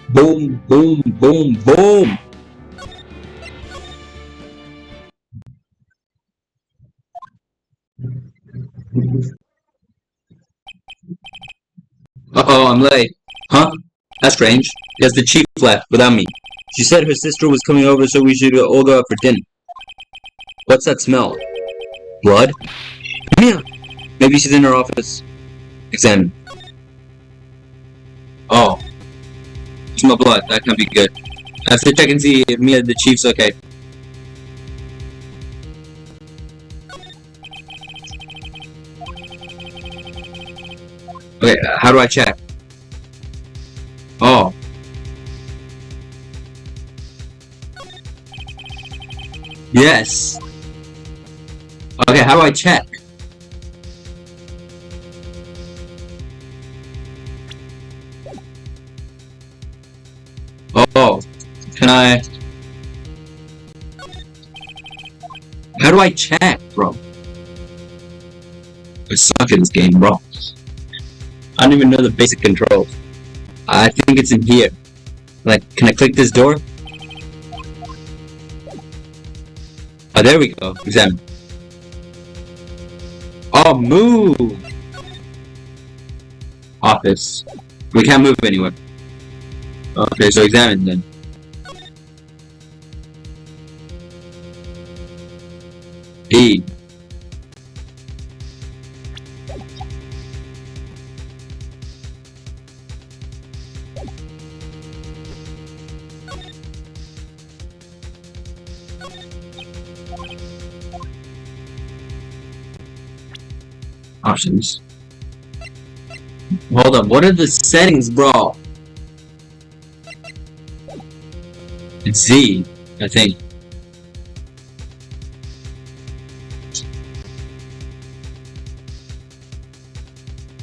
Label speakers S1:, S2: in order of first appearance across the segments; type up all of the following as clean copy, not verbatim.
S1: Boom, boom, boom, boom! Uh-oh, I'm late. Huh? That's strange. Guess the chief left without me. She said her sister was coming over, so we should all go out for dinner. What's that smell? Blood? Mia! Maybe she's in her office. Examine. Oh, smell blood. That can't be good. I have to check and see if Mia the chief's okay. Okay, how do I check? Oh. Yes. Okay, how do I check? Oh. Can I... How do I check, bro? I suck at this game, bro. I don't even know the basic controls. I think it's in here. Like, can I click this door? Oh, there we go. Examine. Oh, move! Office. We can't move anywhere. Okay, so examine then. E. Options. Hold up, what are the settings, bro? It's Z, I think.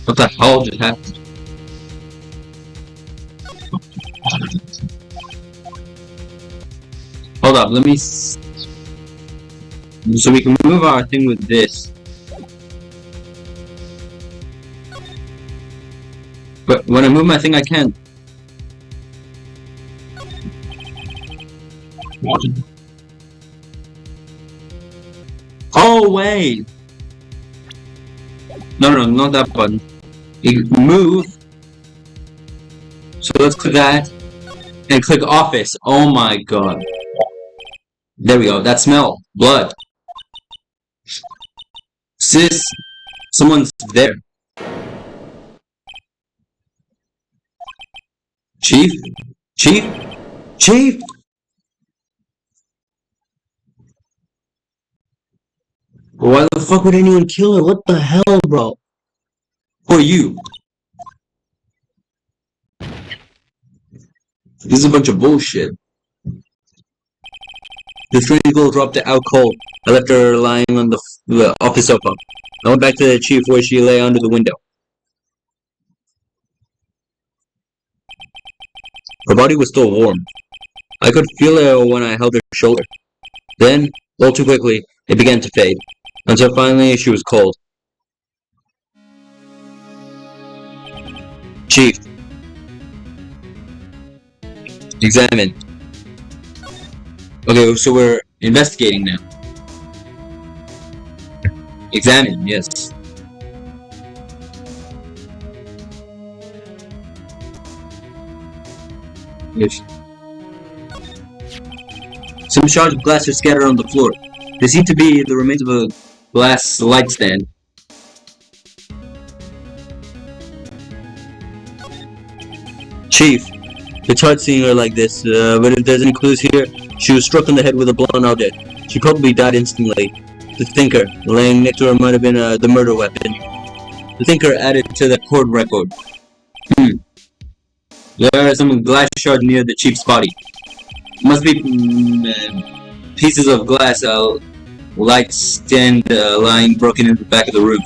S1: What the hell just happened? Hold up, let me... So we can move our thing with this. But when I move my thing, I can't. Oh, wait! No, not that button. You move. So let's click that. And click office. Oh my god. There we go. That smell. Blood. Sis. Someone's there. Chief? Chief? Chief? Why the fuck would anyone kill her? What the hell, bro? Who are you? This is a bunch of bullshit. The strange girl dropped out cold. I left her lying on the office sofa. I went back to the chief where she lay under the window. Her body was still warm. I could feel it when I held her shoulder. Then, all too quickly, it began to fade, until finally she was cold. Chief. Examine. Okay, so we're investigating now. Examine, yes. Yes. Some shards of glass are scattered on the floor. They seem to be the remains of a glass light stand. Chief, it's hard seeing her like this, but if there's any clues here, she was struck on the head with a blunt object. She probably died instantly. The thinker, laying next to her, might have been the murder weapon. The thinker added to the court record. There are some glass shards near the chief's body. Must be pieces of glass, light stand lying broken in the back of the roof.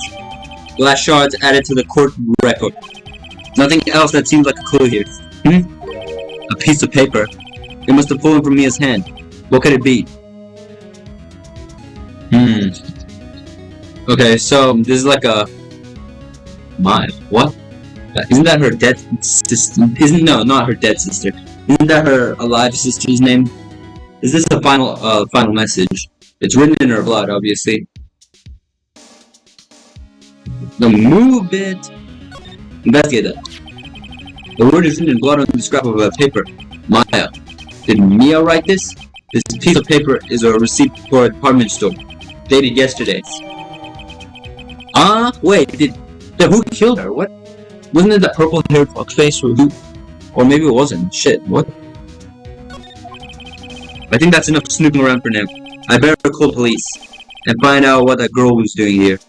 S1: Glass shards added to the court record. Nothing else that seems like a clue here. A piece of paper. It must have fallen from Mia's hand. What could it be? Okay, so this is like a... What? Isn't that her dead sister? Not her dead sister. Isn't that her alive sister's name? Is this the final message? It's written in her blood, obviously. The move it. Investigate that. The word is written in blood on the scrap of paper. Maya. Did Mia write this? This piece of paper is a receipt for a department store, dated yesterday. Wait, who killed her? What? Wasn't it that purple-haired fuckface or who? Or maybe it wasn't. Shit, what? I think that's enough snooping around for now. I better call police and find out what that girl was doing here.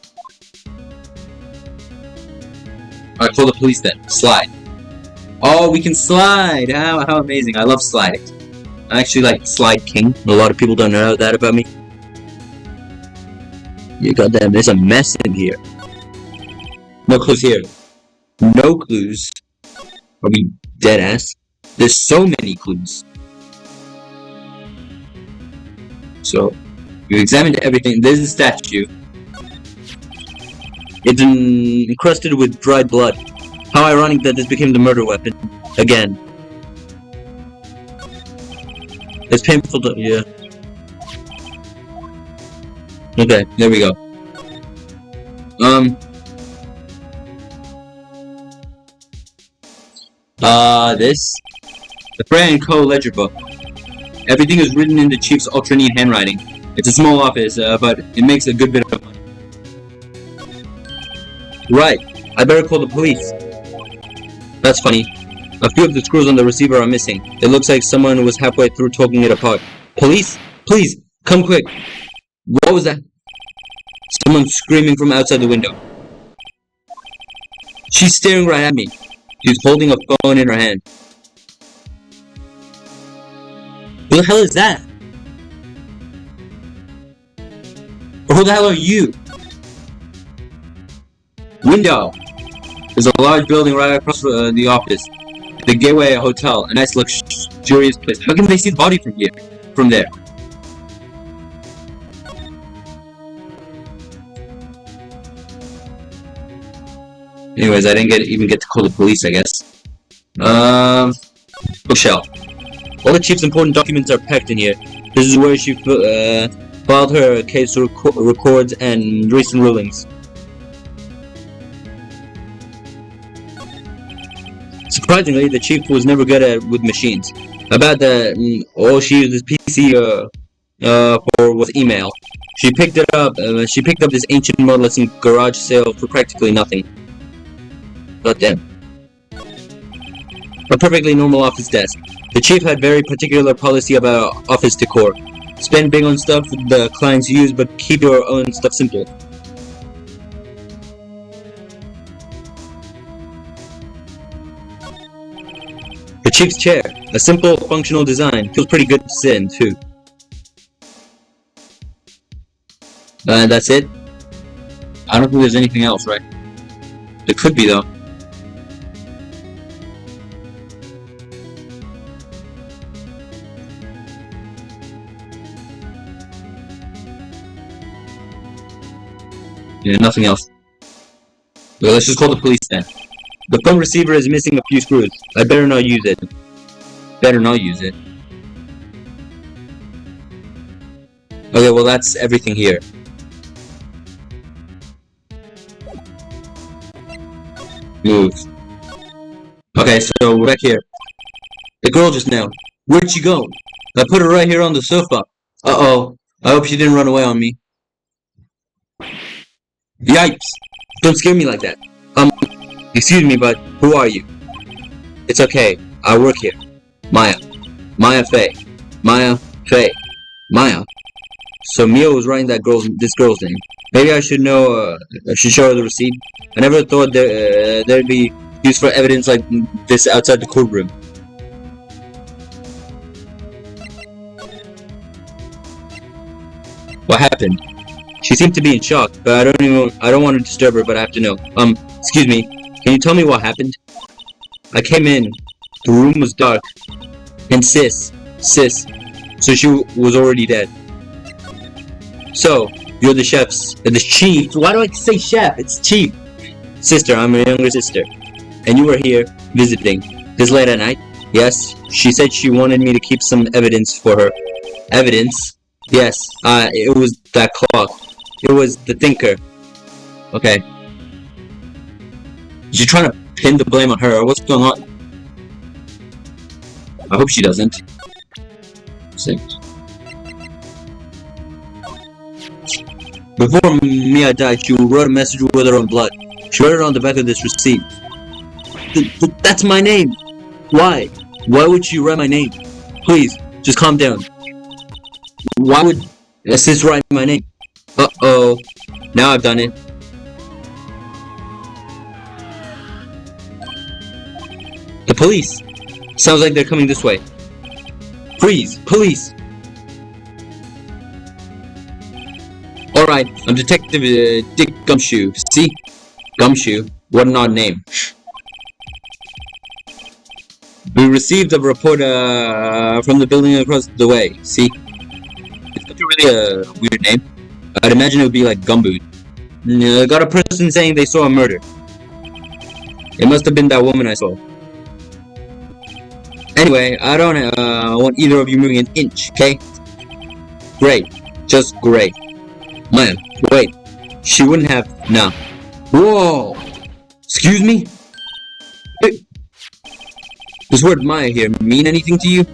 S1: Alright, call the police then. Slide. Oh, we can slide! How amazing. I love sliding. I actually like Slide King. A lot of people don't know that about me. You goddamn, there's a mess in here. No clues here. No clues. Are we dead ass? There's so many clues. So, we've examined everything. There's a statue. It's encrusted with dried blood. How ironic that this became the murder weapon. Again. It's painful to... yeah. Okay, there we go. This? The Freya & Co. ledger book. Everything is written in the chief's ultra-neat handwriting. It's a small office, but it makes a good bit of money. Right, I better call the police. That's funny. A few of the screws on the receiver are missing. It looks like someone was halfway through taking it apart. Police? Please, come quick. What was that? Someone screaming from outside the window. She's staring right at me. She's holding a phone in her hand. Who the hell is that? Or who the hell are you? Window. There's a large building right across the office. The Gateway Hotel, a nice luxurious place. How can they see the body from here? From there? Anyways, I didn't even get to call the police, I guess. Bookshelf. All the chief's important documents are packed in here. This is where she filed her case records and recent rulings. Surprisingly, the chief was never good with machines. About that, all she used his PC for was email. She picked up this ancient model in garage sale for practically nothing. God damn. A perfectly normal office desk. The chief had very particular policy about office decor. Spend big on stuff the clients use, but keep your own stuff simple. The chief's chair. A simple, functional design. Feels pretty good to sit in, too. And that's it? I don't think there's anything else, right? There could be, though. Yeah, nothing else. Well, let's just call the police then. The phone receiver is missing a few screws. I better not use it. Better not use it. Okay, well that's everything here. Move. Okay, so we're back here. The girl just now. Where'd she go? I put her right here on the sofa. Uh-oh. I hope she didn't run away on me. Yipes! Don't scare me like that. Excuse me, but who are you? It's okay. I work here. Maya. Maya Fey. Maya Fey. Maya. So Mia was writing this girl's name. Maybe I should know. I should show her the receipt. I never thought there'd be use for evidence like this outside the courtroom. What happened? She seemed to be in shock, but I don't want to disturb her, but I have to know. Excuse me, can you tell me what happened? I came in, the room was dark, and sis, so she was already dead. So, you're the chief, why do I say chef? It's chief. Sister, I'm her younger sister. and you were here visiting this late at night? Yes. She said she wanted me to keep some evidence for her. Evidence? Yes. It was that clock. It was the thinker. Okay. Is she trying to pin the blame on her? What's going on? I hope she doesn't. 6. Before Mia died, she wrote a message with her own blood. She wrote it on the back of this receipt. That's my name! Why? Why would she write my name? Please, just calm down. Why would sis write my name? Uh-oh. Now I've done it. The police! Sounds like they're coming this way. Freeze! Police! Alright, I'm Detective Dick Gumshoe. See? Gumshoe? What an odd name. We received a report from the building across the way. See? It's not really a weird name. I'd imagine it would be like Gumboot. Got a person saying they saw a murder. It must have been that woman I saw. Anyway, I don't want either of you moving an inch, okay? Great. Just great. Maya, wait. She wouldn't have... No. Whoa! Excuse me? Hey. Does word Maya here mean anything to you?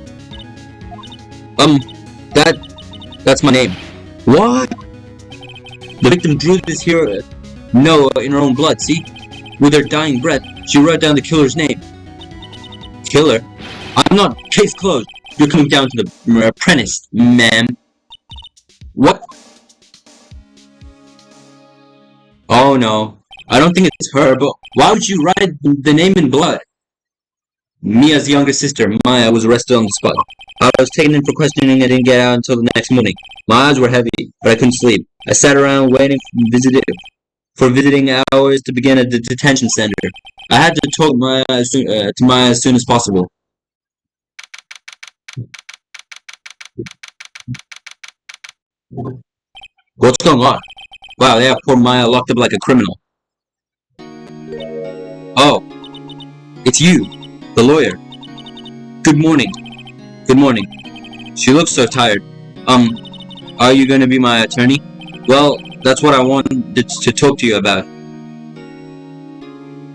S1: That's my name. What? The victim drew this here... No, in her own blood, see? With her dying breath, she wrote down the killer's name. Killer? I'm not. Case closed. You're coming down to the apprentice, ma'am. What? Oh no. I don't think it's her, but why would you write the name in blood? Mia's younger sister, Maya, was arrested on the spot. I was taken in for questioning and didn't get out until the next morning. My eyes were heavy, but I couldn't sleep. I sat around waiting for visiting hours to begin at the detention center. I had to talk to Maya as soon as possible. What's going on? Wow, they have poor Maya locked up like a criminal. Oh, it's you, the lawyer. Good morning. Good morning. She looks so tired. Are you going to be my attorney? Well, that's what I wanted to talk to you about.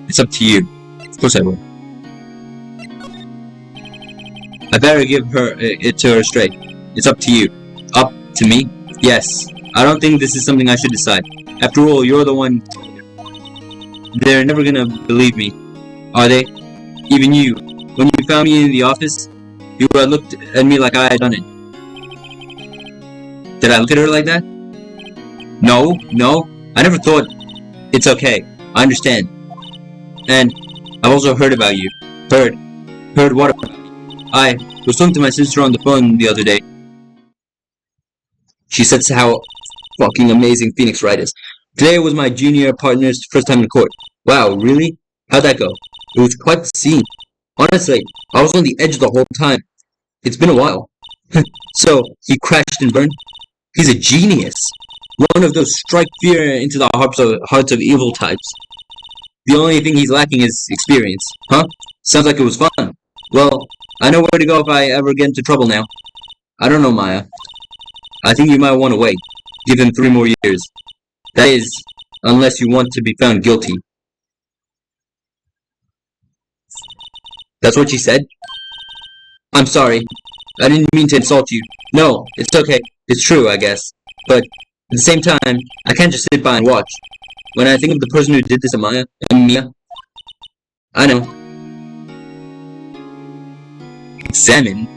S1: It's up to you. Of course I will. I better give it to her straight. It's up to you. Up to me? Yes. I don't think this is something I should decide. After all, you're the one... They're never gonna believe me. Are they? Even you. When you found me in the office, you looked at me like I had done it. Did I look at her like that? No. I never thought... It's okay. I understand. And I've also heard about you. Heard what about me? I was talking to my sister on the phone the other day. She said how fucking amazing Phoenix Wright is. Today was my junior partner's first time in court. Wow, really? How'd that go? It was quite the scene. Honestly, I was on the edge the whole time. It's been a while. So, he crashed and burned? He's a genius. One of those strike fear into the hearts of evil types. The only thing he's lacking is experience. Huh? Sounds like it was fun. Well, I know where to go if I ever get into trouble now. I don't know, Maya. I think you might want to wait. Give him 3 more years. That is, unless you want to be found guilty. That's what she said? I'm sorry. I didn't mean to insult you. No, it's okay. It's true, I guess. But, at the same time, I can't just sit by and watch. When I think of the person who did this to Maya and Mia, I know. Examine?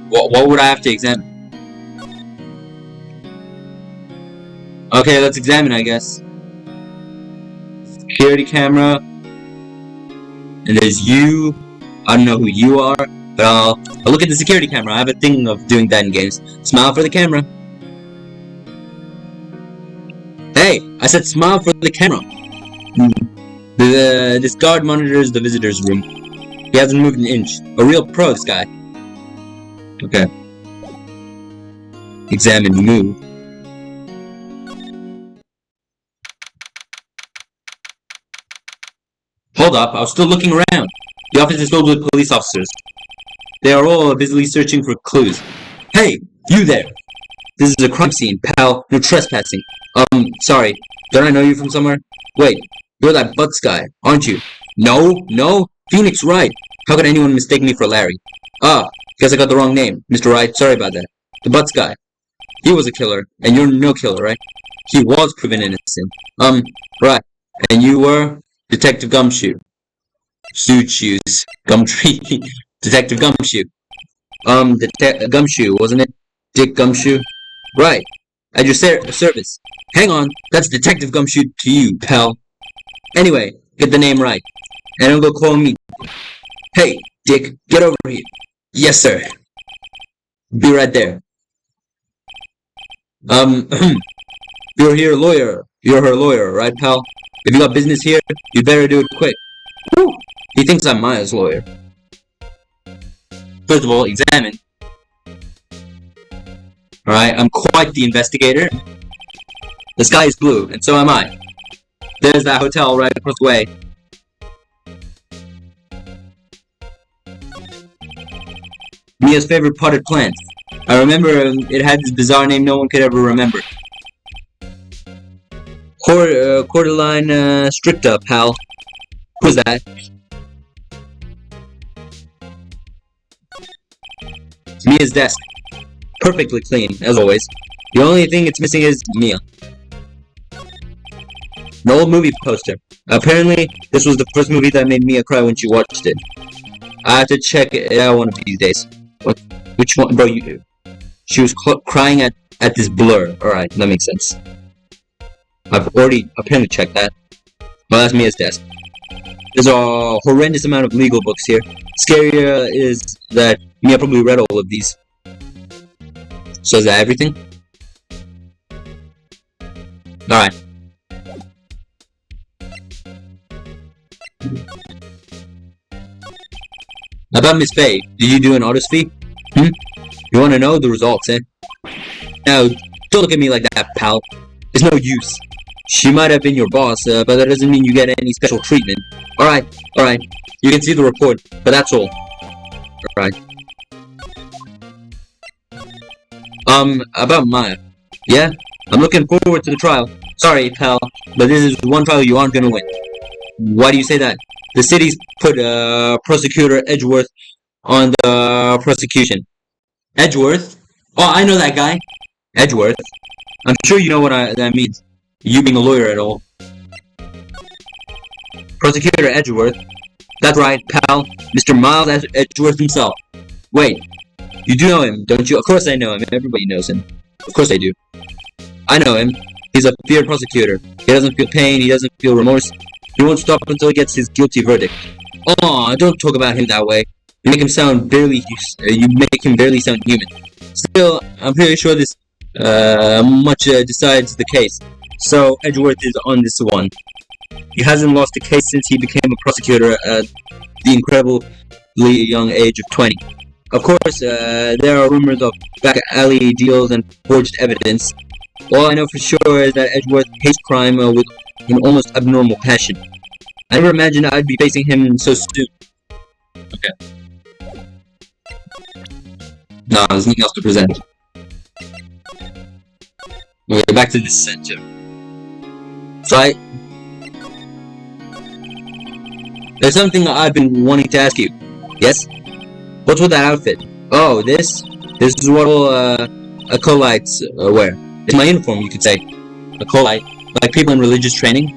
S1: What would I have to examine? Okay, let's examine, I guess. Security camera. And there's you. I don't know who you are, but I'll look at the security camera. I have a thing of doing that in games. Smile for the camera. Hey, I said smile for the camera. This guard monitors the visitor's room. He hasn't moved an inch. A real pro, this guy. Okay. Examine, move. Hold up, I was still looking around. The office is filled with police officers. They are all busily searching for clues. Hey, you there! This is a crime scene, pal. You're trespassing. Sorry. Don't I know you from somewhere? Wait, you're that Butts guy, aren't you? No? Phoenix Wright. How could anyone mistake me for Larry? Ah, guess I got the wrong name. Mr. Wright, sorry about that. The Butts guy. He was a killer, and you're no killer, right? He was proven innocent. Right. And you were? Detective Gumshoe. Suit shoes. Gumtree. Detective Gumshoe. Gumshoe, wasn't it? Dick Gumshoe? Right. At your service. Hang on. That's Detective Gumshoe to you, pal. Anyway, get the name right. And don't go calling me. Hey, Dick, get over here. Yes, sir. Be right there. You're her lawyer, right, pal? If you got business here, you'd better do it quick. Woo! He thinks I'm Maya's lawyer. First of all, examine. Alright, I'm quite the investigator. The sky is blue, and so am I. There's that hotel right across the way. Mia's favorite potted plant. I remember it had this bizarre name no one could ever remember. Cordyline stricta, pal. Who's that? It's Mia's desk. Perfectly clean, as always. The only thing it's missing is Mia. An old movie poster. Apparently, this was the first movie that made Mia cry when she watched it. I have to check it out one of these days. What? Which one? Bro, she was crying at this blur. Alright, that makes sense. I've already apparently checked that. Well, that's Mia's desk. There's a horrendous amount of legal books here. Scarier is that Mia probably read all of these. So is that everything? Alright. About Miss Faye, did you do an autopsy? You wanna know the results, eh? Now, don't look at me like that, pal. It's no use. She might have been your boss, but that doesn't mean you get any special treatment. Alright. You can see the report, but that's all. Alright. About Maya. Yeah? I'm looking forward to the trial. Sorry, pal, but this is one trial you aren't gonna win. Why do you say that? The city's put, Prosecutor Edgeworth on the prosecution. Edgeworth? Oh, I know that guy. Edgeworth? I'm sure you know what that means. You being a lawyer at all. Prosecutor Edgeworth? That's right, pal. Mr. Miles Edgeworth himself. Wait, you do know him, don't you? Of course I know him. Everybody knows him. Of course I do. I know him. He's a feared prosecutor. He doesn't feel pain, he doesn't feel remorse. He won't stop until he gets his guilty verdict. Aw, don't talk about him that way. You make him barely sound human. Still, I'm pretty sure this much decides the case. So Edgeworth is on this one. He hasn't lost a case since he became a prosecutor at the incredibly young age of 20. Of course, there are rumors of back alley deals and forged evidence. All I know for sure is that Edgeworth hates crime with an almost abnormal passion. I never imagined I'd be facing him so soon. Okay. No, there's nothing else to present. Okay, back to the center. So there's something I've been wanting to ask you. Yes? What's with that outfit? Oh, this is what all, acolytes wear. It's my uniform, you could say. Acolyte. Like people in religious training.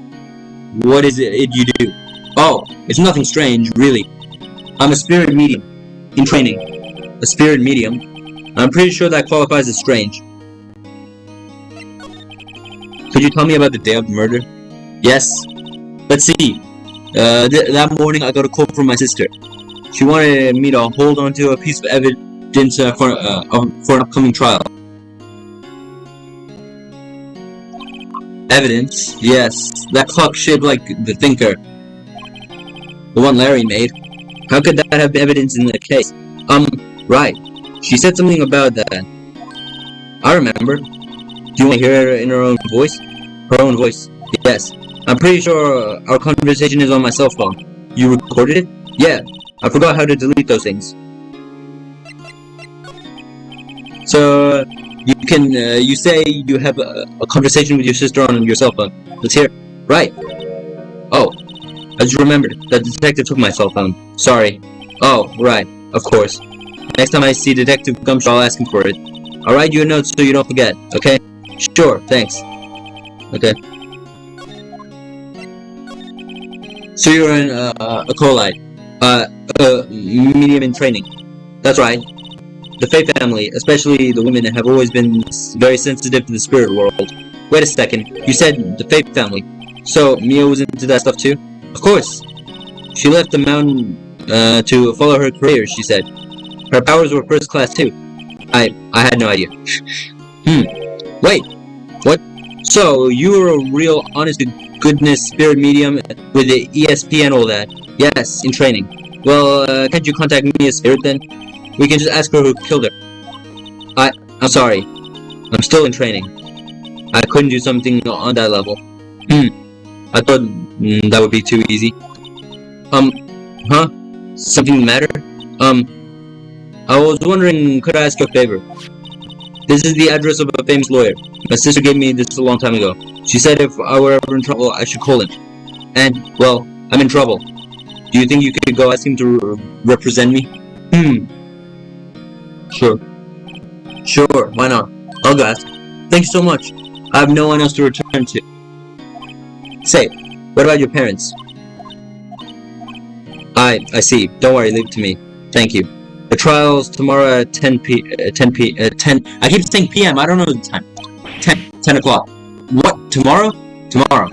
S1: What is it you do? Oh, it's nothing strange, really. I'm a spirit medium. In training. A spirit medium? I'm pretty sure that qualifies as strange. Could you tell me about the day of the murder? Yes. Let's see. That morning I got a call from my sister. She wanted me to hold on to a piece of evidence for an upcoming trial. Evidence? Yes. That clock shaped like the Thinker. The one Larry made. How could that have evidence in the case? Right. She said something about that. I remember. Do you want to hear her in her own voice? Her own voice. Yes. I'm pretty sure our conversation is on my cell phone. You recorded it? Yeah. I forgot how to delete those things. So, you say you have a conversation with your sister on your cell phone. Let's hear it. Right. Oh, I just remembered. The detective took my cell phone. Sorry. Oh, right. Of course. Next time I see Detective Gumshoe, I'll ask him for it. I'll write you a note so you don't forget, okay? Sure, thanks. Okay. So you're an, acolyte. Medium in training. That's right. The Fae family, especially the women, have always been very sensitive to the spirit world. Wait a second. You said the Fae family. So, Mia was into that stuff too? Of course. She left the mountain, to follow her career, she said. Her powers were first class too. I had no idea. Wait, what? So, you were a real honest to goodness spirit medium with the ESP and all that? Yes, in training. Well, can't you contact me as spirit then? We can just ask her who killed her. I'm sorry. I'm still in training. I couldn't do something on that level. I thought that would be too easy. Huh? Something the matter? I was wondering, could I ask you a favor? This is the address of a famous lawyer. My sister gave me this a long time ago. She said if I were ever in trouble, I should call him. And, well, I'm in trouble. Do you think you could go ask him to represent me? Sure. Sure, why not? I'll go ask. Thank you so much. I have no one else to return to. Say, what about your parents? I see. Don't worry, leave it to me. Thank you. The trial's tomorrow at 10 I keep saying PM, I don't know the time. 10 o'clock. What? Tomorrow? Tomorrow.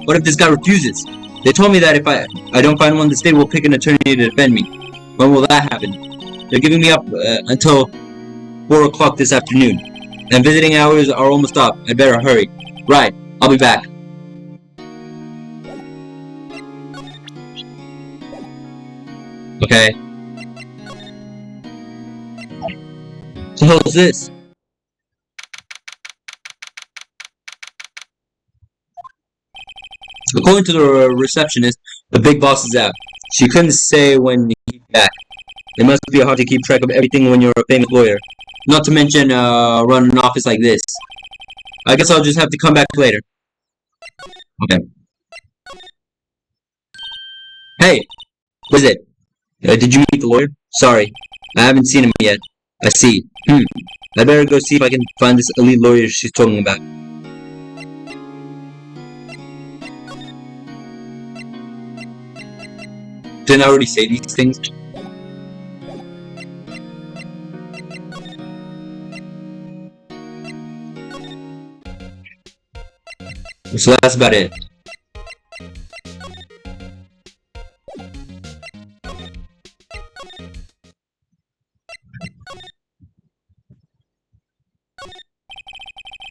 S1: What if this guy refuses? They told me that if I don't find one, the state will pick an attorney to defend me. When will that happen? They're giving me up until 4 o'clock this afternoon. And visiting hours are almost up. I'd better hurry. Right. I'll be back. Okay. So how's this? According to the receptionist, the big boss is out. She couldn't say when he's back. It must be hard to keep track of everything when you're a famous lawyer. Not to mention, run an office like this. I guess I'll just have to come back later. Okay. Hey, what is it? Did you meet the lawyer? Sorry, I haven't seen him yet. I see. I better go see if I can find this elite lawyer she's talking about. Didn't I already say these things? So that's about it.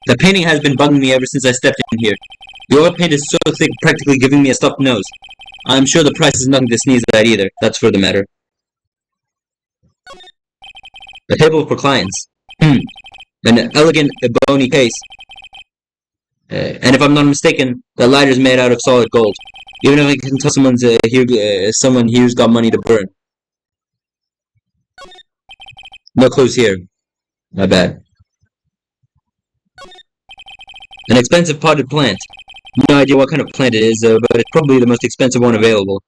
S1: The painting has been bugging me ever since I stepped in here. The oil paint is so thick, practically giving me a stuffed nose. I'm sure the price is nothing to sneeze at either. That's for the matter. A table for clients. An elegant ebony case. And if I'm not mistaken, the lighter's made out of solid gold. Even if I can tell someone here's got money to burn. No clues here. My bad. An expensive potted plant. No idea what kind of plant it is, but it's probably the most expensive one available.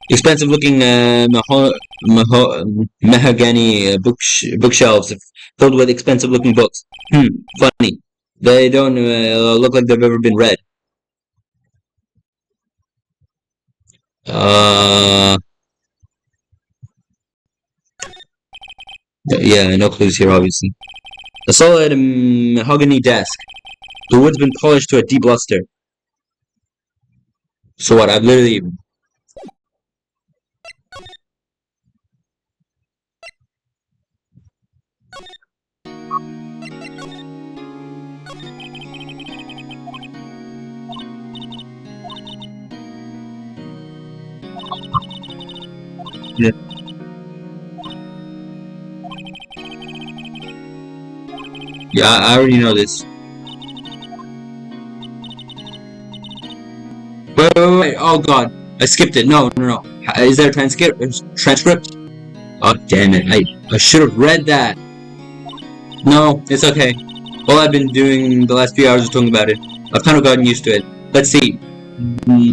S1: Expensive looking mahogany bookshelves filled with expensive looking books. Funny. They don't look like they've ever been read. Yeah, no clues here, obviously. A solid mahogany desk. The wood's been polished to a deep luster. So what? I've literally. Yeah. Yeah, I already know this. Wait. Oh god. I skipped it. No. Is there a transcript? Oh, damn it. I should have read that. No, it's okay. All I've been doing the last few hours is talking about it. I've kind of gotten used to it. Let's see.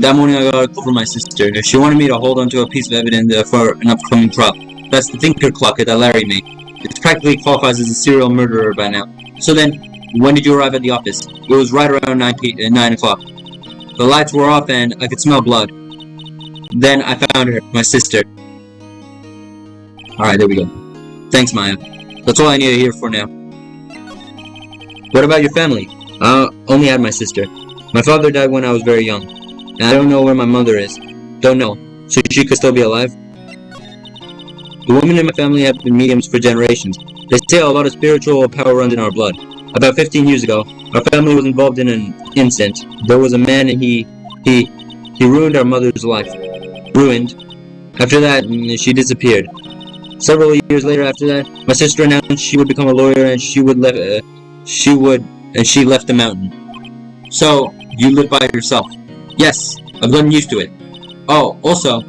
S1: That morning I got a call from my sister. She wanted me to hold on to a piece of evidence for an upcoming trial. That's the thinker clock that Larry made. It practically qualifies as a serial murderer by now. So then, when did you arrive at the office? It was right around 9 o'clock. The lights were off and I could smell blood. Then I found her, my sister. Alright, there we go. Thanks, Maya. That's all I need to hear for now. What about your family? I only had my sister. My father died when I was very young. And I don't know where my mother is. Don't know. So she could still be alive? The women in my family have been mediums for generations. They say a lot of spiritual power runs in our blood. About 15 years ago, our family was involved in an incident. There was a man and he ruined our mother's life. Ruined. After that, she disappeared. Several years later after that, my sister announced she would become a lawyer and she left the mountain. So, you live by yourself? Yes, I've gotten used to it. Oh, also,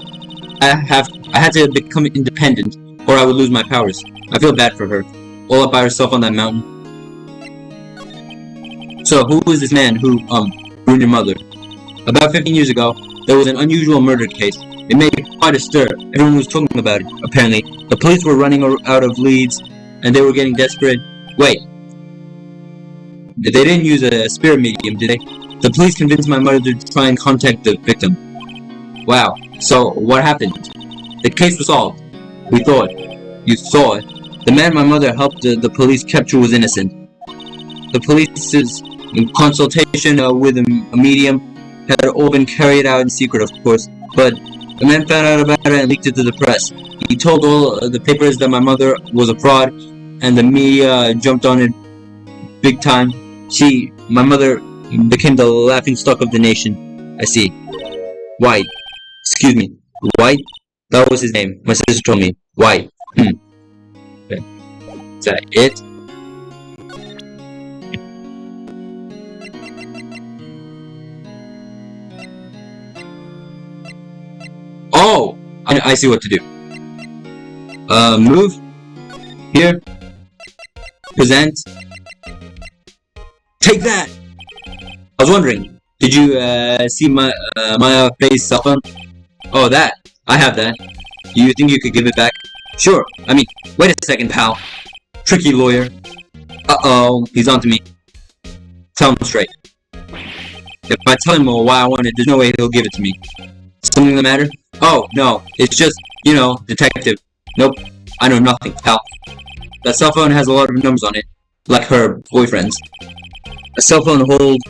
S1: I had to become independent, or I would lose my powers. I feel bad for her, all up by herself on that mountain. So, who is this man who, ruined your mother? About 15 years ago, there was an unusual murder case. It made quite a stir. Everyone was talking about it, apparently. The police were running out of leads, and they were getting desperate. Wait. They didn't use a spirit medium, did they? The police convinced my mother to try and contact the victim. Wow. So, what happened? The case was solved. We thought. You thought. The man my mother helped the police capture was innocent. The police's consultation with a medium had all been carried out in secret, of course, but the man found out about it and leaked it to the press. He told all the papers that my mother was a fraud, and the media jumped on it big time. My mother became the laughingstock of the nation. I see. White. Excuse me. White? That was his name. My sister told me. White. Okay. Is that it? Oh! I see what to do. Move. Here. Present. Take that! I was wondering, did you, see my face cell phone? Oh, that. I have that. Do you think you could give it back? Sure. I mean, wait a second, pal. Tricky lawyer. Uh-oh, he's onto me. Tell him straight. If I tell him why I want it, there's no way he'll give it to me. Something the matter? Oh, no. It's just, you know, detective. Nope. I know nothing, pal. That cell phone has a lot of numbers on it. Like her boyfriend's. A cell phone holds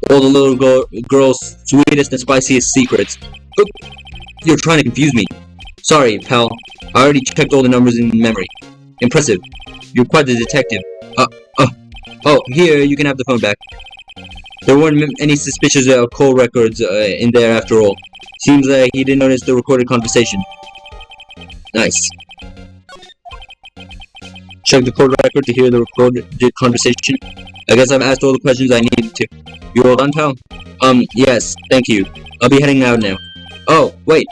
S1: all the little girl's sweetest and spiciest secrets. Oop. You're trying to confuse me. Sorry, pal. I already checked all the numbers in memory. Impressive. You're quite the detective. Oh, here, you can have the phone back. There weren't any suspicious call records in there after all. Seems like he didn't notice the recorded conversation. Nice. Check the call record to hear the recorded conversation. I guess I've asked all the questions I needed to. You all done, pal? Yes, thank you. I'll be heading out now. Oh, wait.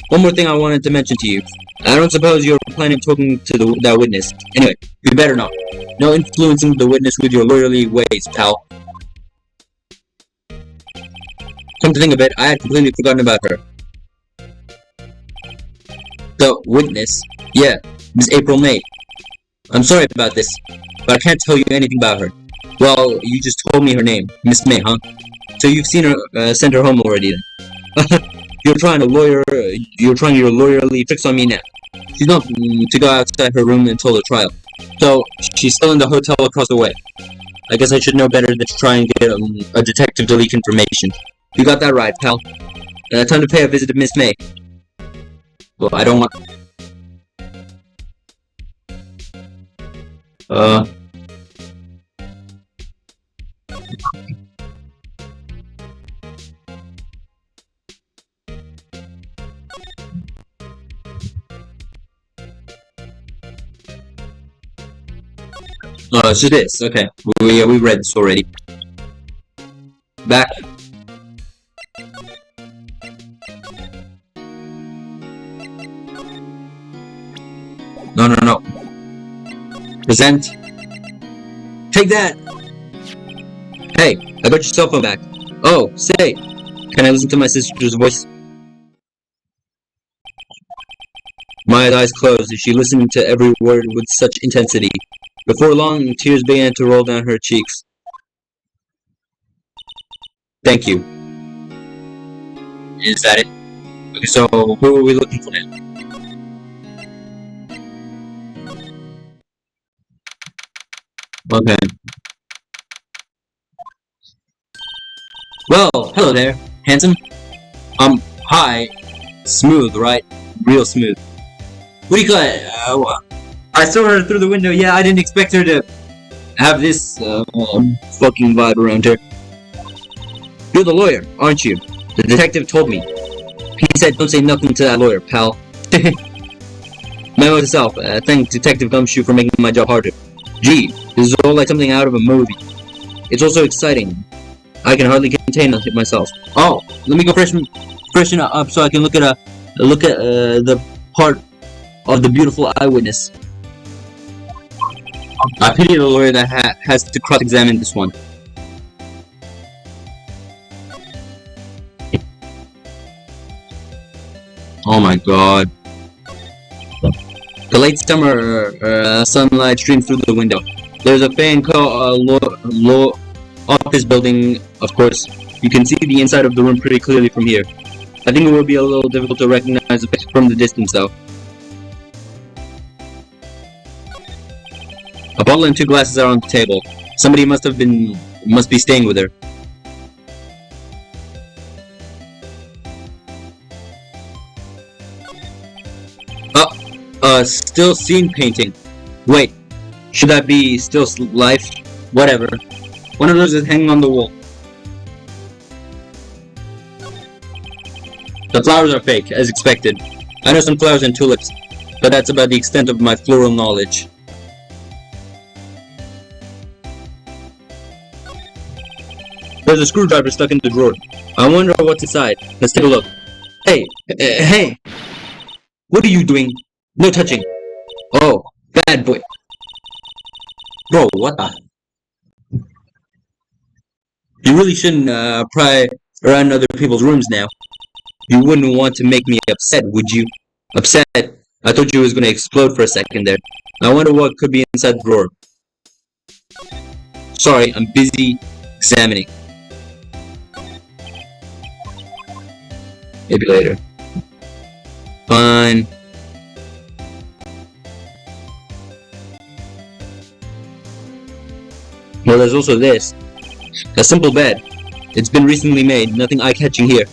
S1: One more thing I wanted to mention to you. I don't suppose you're planning on talking to that witness. Anyway, you better not. No influencing the witness with your lawyerly ways, pal. Come to think of it, I had completely forgotten about her. The witness? Yeah, Miss April May. I'm sorry about this, but I can't tell you anything about her. Well, you just told me her name, Miss May, huh? So you've seen her, sent her home already then. You're trying your lawyerly tricks on me now. She's not to go outside her room until the trial. So, she's still in the hotel across the way. I guess I should know better than to try and get a detective to leak information. You got that right, pal. Time to pay a visit to Miss May. Well, I don't want... so this, okay. We read this already. Back. Present. Take that! Hey, I got your cell phone back. Oh, say, can I listen to my sister's voice? Maya's eyes closed as she listened to every word with such intensity. Before long, tears began to roll down her cheeks. Thank you. Is that it? Okay, so who are we looking for now? Okay. Well, hello there, handsome. Hi. Smooth, right? Real smooth. What do you call it? I saw her through the window. Yeah, I didn't expect her to have this fucking vibe around her. You're the lawyer, aren't you? The detective told me. He said don't say nothing to that lawyer, pal. Memo to self. Thank Detective Gumshoe for making my job harder. Gee, this is all like something out of a movie. It's also exciting. I can hardly contain myself. Oh, let me go freshen up so I can look at the part of the beautiful eyewitness. I pity the lawyer that has to cross-examine this one. Oh my god. The late summer sunlight streams through the window. There's a fan office building, of course. You can see the inside of the room pretty clearly from here. I think it will be a little difficult to recognize the face from the distance, though. A bottle and 2 glasses are on the table. Somebody must be staying with her. Still scene painting. Wait, should that be still life? Whatever. One of those is hanging on the wall. The flowers are fake, as expected. I know some flowers and tulips, but that's about the extent of my floral knowledge. There's a screwdriver stuck in the drawer. I wonder what's inside. Let's take a look. Hey! Hey! What are you doing? No touching. Oh, bad boy. Bro, what the? You really shouldn't pry around other people's rooms now. You wouldn't want to make me upset, would you? Upset? I thought you was gonna explode for a second there. I wonder what could be inside the drawer. Sorry, I'm busy examining. Maybe later. Fine. Well, there's also this. A simple bed. It's been recently made, nothing eye-catching here.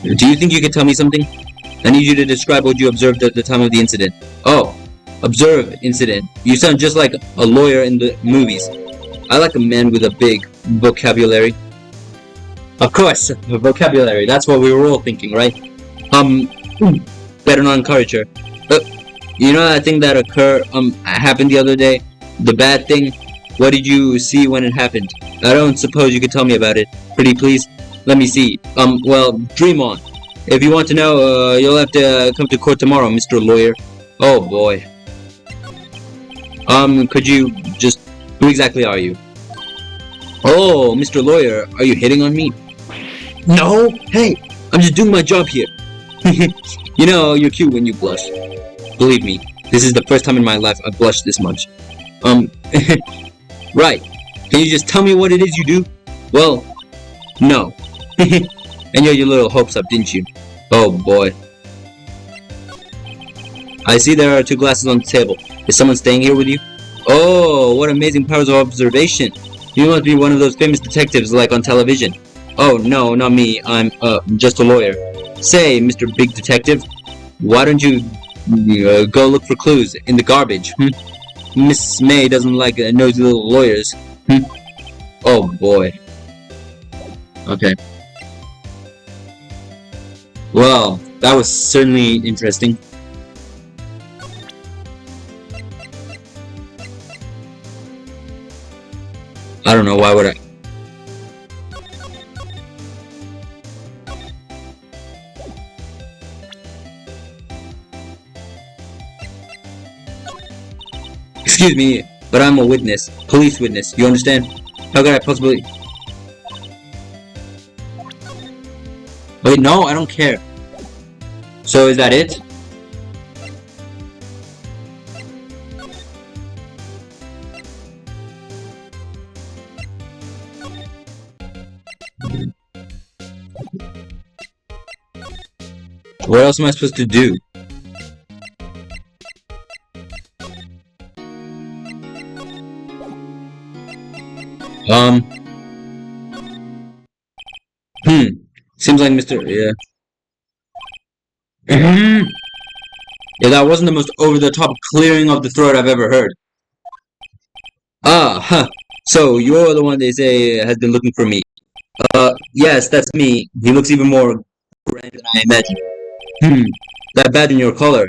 S1: Do you think you could tell me something? I need you to describe what you observed at the time of the incident. Oh, observe incident. You sound just like a lawyer in the movies. I like a man with a big vocabulary. Of course, vocabulary. That's what we were all thinking, right? Better not encourage her. You know that thing that happened the other day? The bad thing? What did you see when it happened? I don't suppose you could tell me about it. Pretty please? Let me see. Well, dream on. If you want to know, you'll have to come to court tomorrow, Mr. Lawyer. Oh boy. Could you just... Who exactly are you? Oh, Mr. Lawyer, are you hitting on me? No! Hey! I'm just doing my job here. You know, you're cute when you blush. Believe me, this is the first time in my life I've blushed this much. Right. Can you just tell me what it is you do? Well, no. And you had your little hopes up, didn't you? Oh boy. I see there are 2 glasses on the table. Is someone staying here with you? Oh, what amazing powers of observation. You must be one of those famous detectives like on television. Oh, no, not me. I'm, just a lawyer. Say, Mr. Big Detective, why don't you go look for clues in the garbage, Miss May doesn't like nosy little lawyers, Oh, boy. Okay. Well, that was certainly interesting. I don't know, why would I? Excuse me, but I'm a witness. Police witness, you understand? How could I possibly... Wait, no, I don't care. So is that it? What else am I supposed to do? Seems like Mr. Yeah. Yeah, that wasn't the most over-the-top clearing of the throat I've ever heard. Ah, huh. So, you're the one they say has been looking for me. Yes, that's me. He looks even more grand than I imagined. That badge in your collar.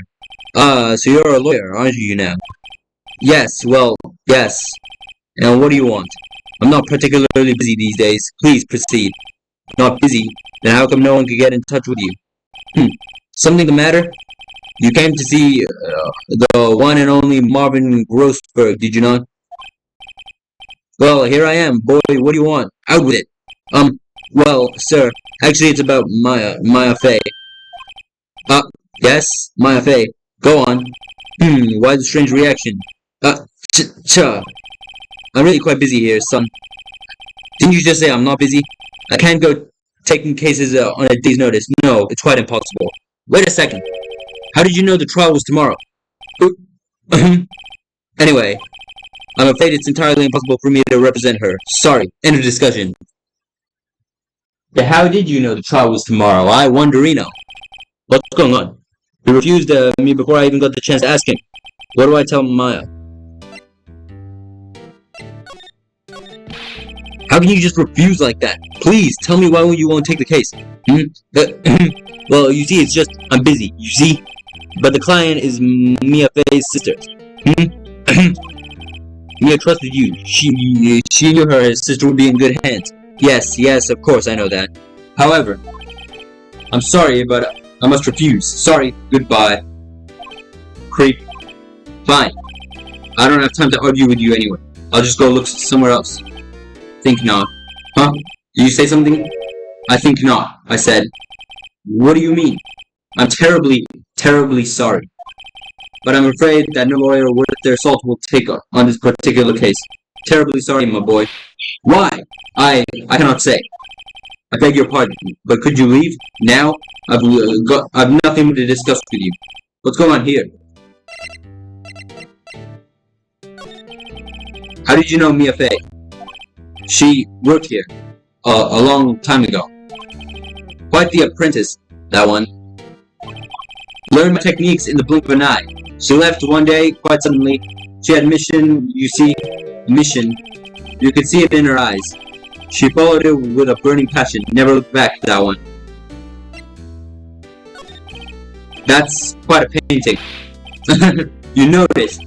S1: So you're a lawyer, aren't you now? Yes, well, yes. And what do you want? I'm not particularly busy these days. Please proceed. Not busy? Then how come no one could get in touch with you? Something the matter? You came to see the one and only Marvin Grossberg, did you not? Well, here I am, boy. What do you want? Out with it. Well, sir, actually it's about Maya Fey. Yes, Maya Fey. Go on. Why the strange reaction? Cha. I'm really quite busy here, son. Didn't you just say I'm not busy? I can't go taking cases on a day's notice. No, it's quite impossible. Wait a second. How did you know the trial was tomorrow? Anyway, I'm afraid it's entirely impossible for me to represent her. Sorry. End of discussion. Yeah, how did you know the trial was tomorrow? I wonderino. What's going on? He refused me before I even got the chance to ask him. What do I tell Maya? How can you just refuse like that? Please, tell me why you won't take the case. Well, you see, it's just, I'm busy, you see? But the client is Mia Fey's sister. Mia trusted you. She knew her sister would be in good hands. Yes, of course, I know that. However, I'm sorry, but I must refuse. Sorry, goodbye. Creep. Fine. I don't have time to argue with you anyway. I'll just go look somewhere else. Think not. Huh? Did you say something? I think not, I said. What do you mean? I'm terribly, terribly sorry. But I'm afraid that no lawyer worth their salt will take on this particular case. Terribly sorry, my boy. Why? I cannot say. I beg your pardon, but could you leave? Now? I've nothing to discuss with you. What's going on here? How did you know Mia Fey? She worked here, a long time ago. Quite the apprentice, that one. Learned my techniques in the blink of an eye. She left one day, quite suddenly. She had mission, you see, mission. You could see it in her eyes. She followed it with a burning passion, never looked back, that one. That's quite a painting. You noticed.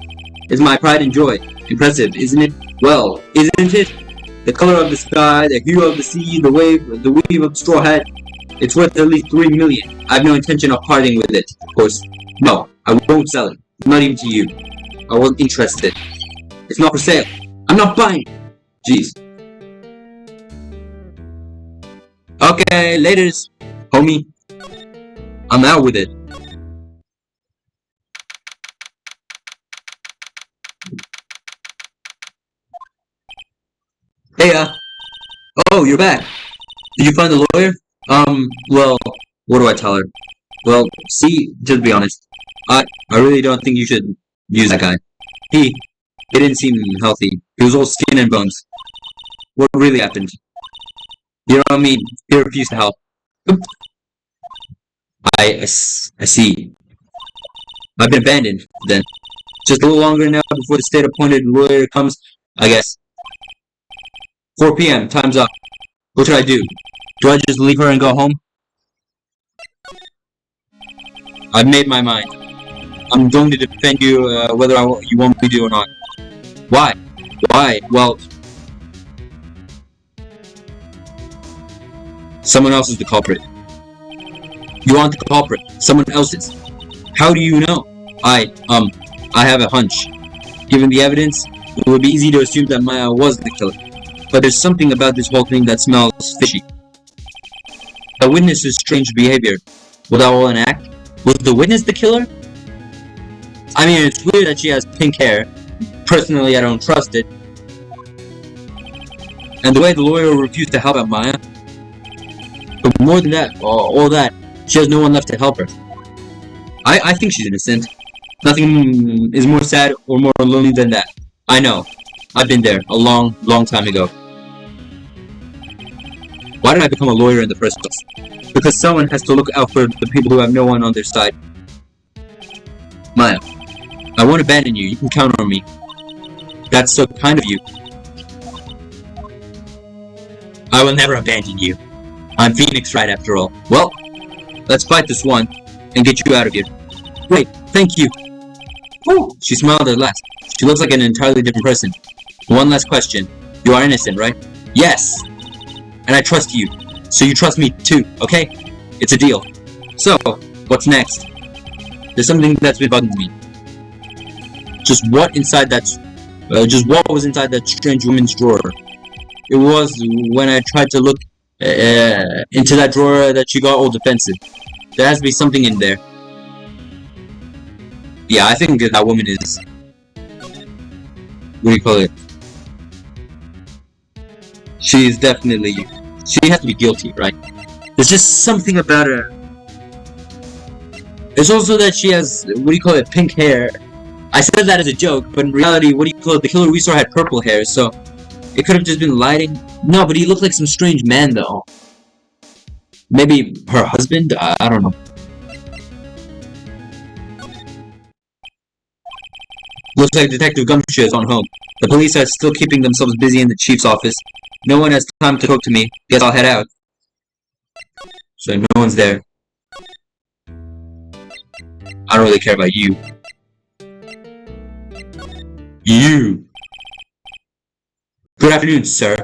S1: It's my pride and joy. Impressive, isn't it? Well, isn't it? The color of the sky, the hue of the sea, the weave of the straw hat. It's worth at least 3 million. I have no intention of parting with it, of course. No, I won't sell it. Not even to you. I wasn't interested. It's not for sale. I'm not buying. Jeez. Okay, laters, homie. I'm out with it. Hey, oh, you're back. Did you find the lawyer? Well, what do I tell her? Well, see, just to be honest, I really don't think you should use that guy. He didn't seem healthy. He was all skin and bones. What really happened? You know what I mean? He refused to help. I see. I've been abandoned, then. Just a little longer now before the state-appointed lawyer comes, I guess. 4 p.m. Time's up. What should I do? Do I just leave her and go home? I've made my mind. I'm going to defend you whether you want me to or not. Why? Why? Well, Someone else is the culprit. You aren't the culprit. Someone else is. How do you know? I have a hunch. Given the evidence, it would be easy to assume that Maya was the killer. But there's something about this whole thing that smells fishy. The witness's strange behavior. Was that all an act? Was the witness the killer? I mean, it's weird that she has pink hair. Personally, I don't trust it. And the way the lawyer refused to help out Maya. But more than that, all that, she has no one left to help her. I think she's innocent. Nothing is more sad or more lonely than that. I know. I've been there a long, long time ago. Why did I become a lawyer in the first place? Because someone has to look out for the people who have no one on their side. Maya, I won't abandon you. You can count on me. That's so kind of you. I will never abandon you. I'm Phoenix Wright after all. Well, let's fight this one and get you out of here. Great, thank you. Oh, she smiled at last. She looks like an entirely different person. One last question. You are innocent, right? Yes! And I trust you. So you trust me too, okay? It's a deal. So, what's next? There's something that's been bugging me. Just what was inside that strange woman's drawer? It was when I tried to look into that drawer that she got all defensive. There has to be something in there. Yeah, I think that woman is... What do you call it? She's definitely... She has to be guilty, right? There's just something about her. It's also that she has, what do you call it, pink hair. I said that as a joke, but in reality, what do you call it, the killer we saw had purple hair, so... It could have just been lighting. No, but he looked like some strange man, though. Maybe her husband? I don't know. Looks like Detective Gumshoe is on home. The police are still keeping themselves busy in the chief's office. No one has time to talk to me. Guess I'll head out. So no one's there. I don't really care about you. You! Good afternoon, sir.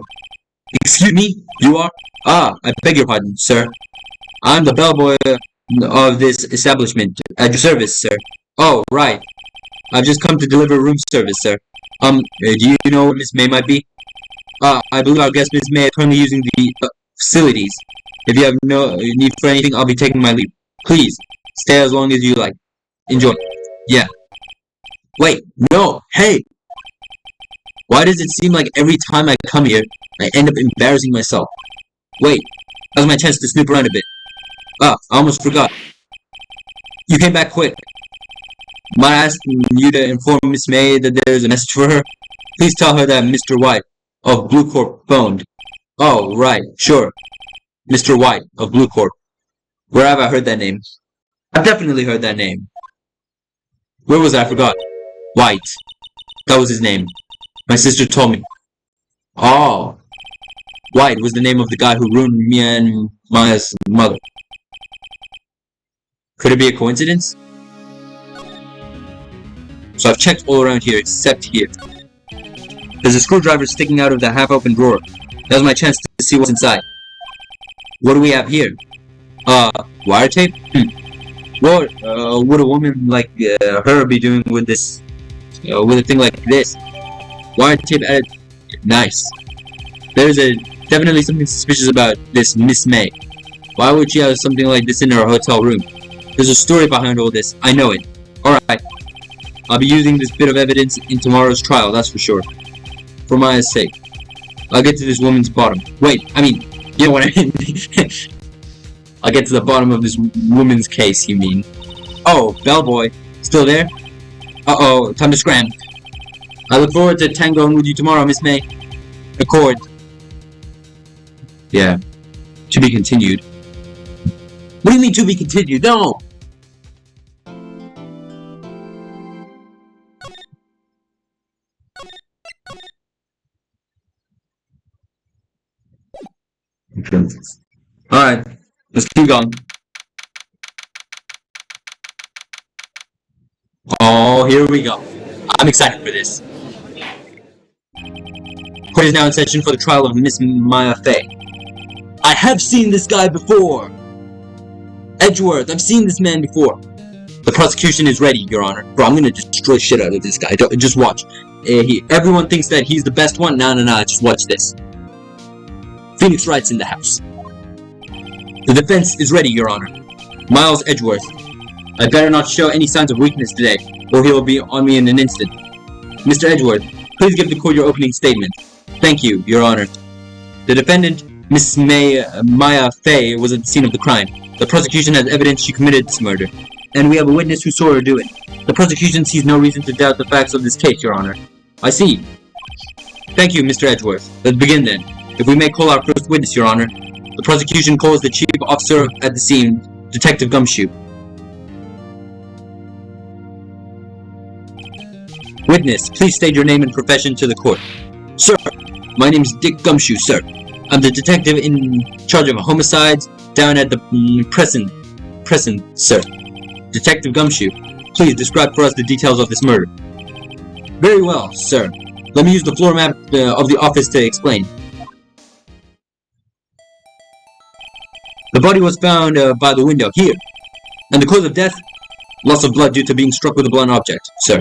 S1: Excuse me? You are? Ah, I beg your pardon, sir. I'm the bellboy of this establishment. At your service, sir. Oh, right. I've just come to deliver room service, sir. Do you know where Miss May might be? I believe our guest Miss May is currently using the facilities. If you have no need for anything, I'll be taking my leave. Please, stay as long as you like. Enjoy. Yeah. Wait, no, hey! Why does it seem like every time I come here, I end up embarrassing myself? Wait, that was my chance to snoop around a bit. I almost forgot. You came back quick. Might I ask you to inform Miss May that there is a message for her? Please tell her that Mr. White of Blue Corp phoned. Oh, right, sure. Mr. White of Blue Corp. Where have I heard that name? I've definitely heard that name. Where was I? I forgot. White. That was his name. My sister told me. Oh. White was the name of the guy who ruined me and Maya's mother. Could it be a coincidence? So I've checked all around here except here. There's a screwdriver sticking out of the half-open drawer. That was my chance to see what's inside. What do we have here? Wiretape? What would a woman like her be doing with this, with a thing like this? Wiretape added. Nice. There's definitely something suspicious about this Miss May. Why would she have something like this in her hotel room? There's a story behind all this. I know it. Alright. I'll be using this bit of evidence in tomorrow's trial, that's for sure. For Maya's sake. I'll get to this woman's bottom. Wait, I mean, you know what I mean? I'll get to the bottom of this woman's case, you mean. Oh, bellboy. Still there? Uh-oh, time to scram. I look forward to tangoing with you tomorrow, Miss May. Accord. Yeah. To be continued. What do you mean to be continued? No! Alright, let's keep going. Oh, here we go. I'm excited for this. Court is now in session for the trial of Miss Maya Fey. I have seen this guy before! Edgeworth, I've seen this man before. The prosecution is ready, Your Honor. Bro, I'm gonna destroy shit out of this guy. Just watch. Everyone thinks that he's the best one. No, just watch this. Phoenix Wright's in the house. The defense is ready, Your Honor. Miles Edgeworth. I better not show any signs of weakness today, or he will be on me in an instant. Mr. Edgeworth, please give the court your opening statement. Thank you, Your Honor. The defendant, Miss Maya Fey, was at the scene of the crime. The prosecution has evidence she committed this murder, and we have a witness who saw her do it. The prosecution sees no reason to doubt the facts of this case, Your Honor. I see. Thank you, Mr. Edgeworth. Let's begin then. If we may call our first witness, Your Honor. The prosecution calls the chief officer at the scene, Detective Gumshoe. Witness, please state your name and profession to the court. Sir, my name is Dick Gumshoe, sir. I'm the detective in charge of homicides down at the Crescent, sir. Detective Gumshoe, please describe for us the details of this murder. Very well, sir. Let me use the floor map of the office to explain. The body was found by the window, here. And the cause of death? Loss of blood due to being struck with a blunt object, sir.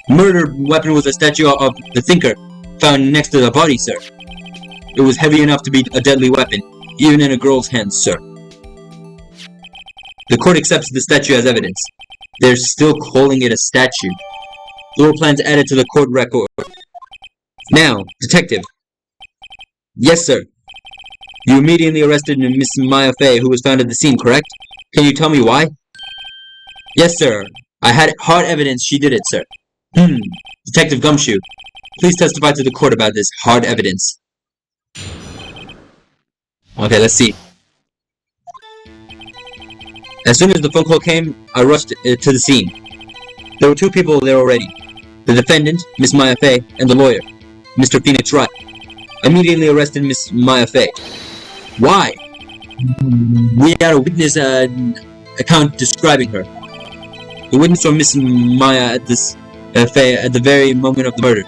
S1: Murder weapon was a statue of the thinker, found next to the body, sir. It was heavy enough to be a deadly weapon, even in a girl's hands, sir. The court accepts the statue as evidence. They're still calling it a statue. Floor plans added to the court record. Now, detective. Yes, sir. You immediately arrested Miss Maya Fey, who was found at the scene, correct? Can you tell me why? Yes, sir. I had hard evidence she did it, sir. Detective Gumshoe, please testify to the court about this hard evidence. Okay, let's see. As soon as the phone call came, I rushed to the scene. There were two people there already. The defendant, Miss Maya Fey, and the lawyer, Mr. Phoenix Wright. I immediately arrested Miss Maya Fey. Why? We had a witness account describing her. The witness saw Miss Maya at this Fey at the very moment of the murder.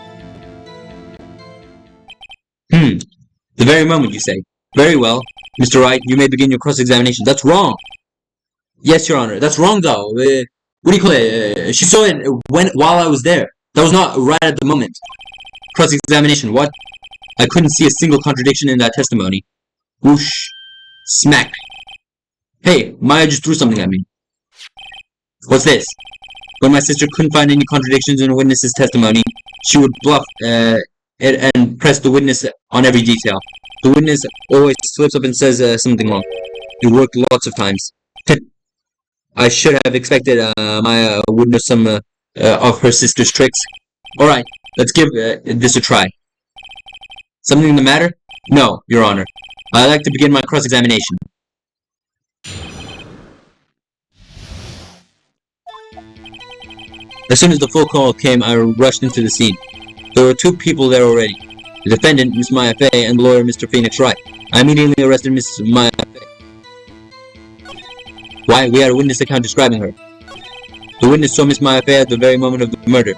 S1: The very moment, you say. Very well. Mr. Wright, you may begin your cross-examination. That's wrong! Yes, Your Honor. That's wrong, though. What do you call it? She saw it while I was there. That was not right at the moment. Cross-examination, what? I couldn't see a single contradiction in that testimony. Whoosh. Smack. Hey, Maya just threw something at me. What's this? When my sister couldn't find any contradictions in a witness's testimony, she would bluff it and press the witness on every detail. The witness always slips up and says something wrong. It worked lots of times. I should have expected Maya would know some of her sister's tricks. Alright, let's give this a try. Something the matter? No, Your Honor. I'd like to begin my cross-examination. As soon as the phone call came, I rushed into the scene. There were two people there already. The defendant, Miss Maya Fey, and the lawyer, Mr. Phoenix Wright. I immediately arrested Miss Maya Fey. Why? We had a witness account describing her. The witness saw Miss Maya Fey at the very moment of the murder.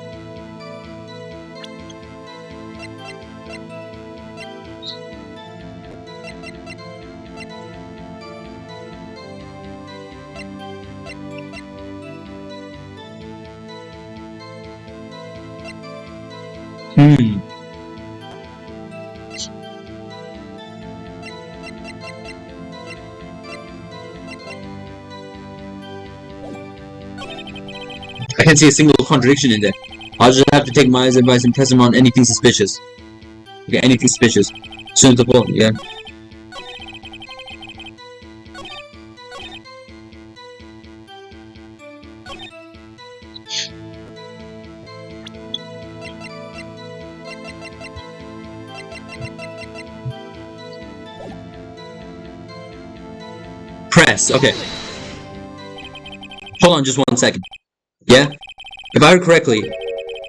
S1: I can't see a single contradiction in there. I'll just have to take Maya's advice and press him on anything suspicious. Okay, anything suspicious. As soon as the phone, yeah. Press, okay. Hold on just 1 second. Yeah? If I heard correctly,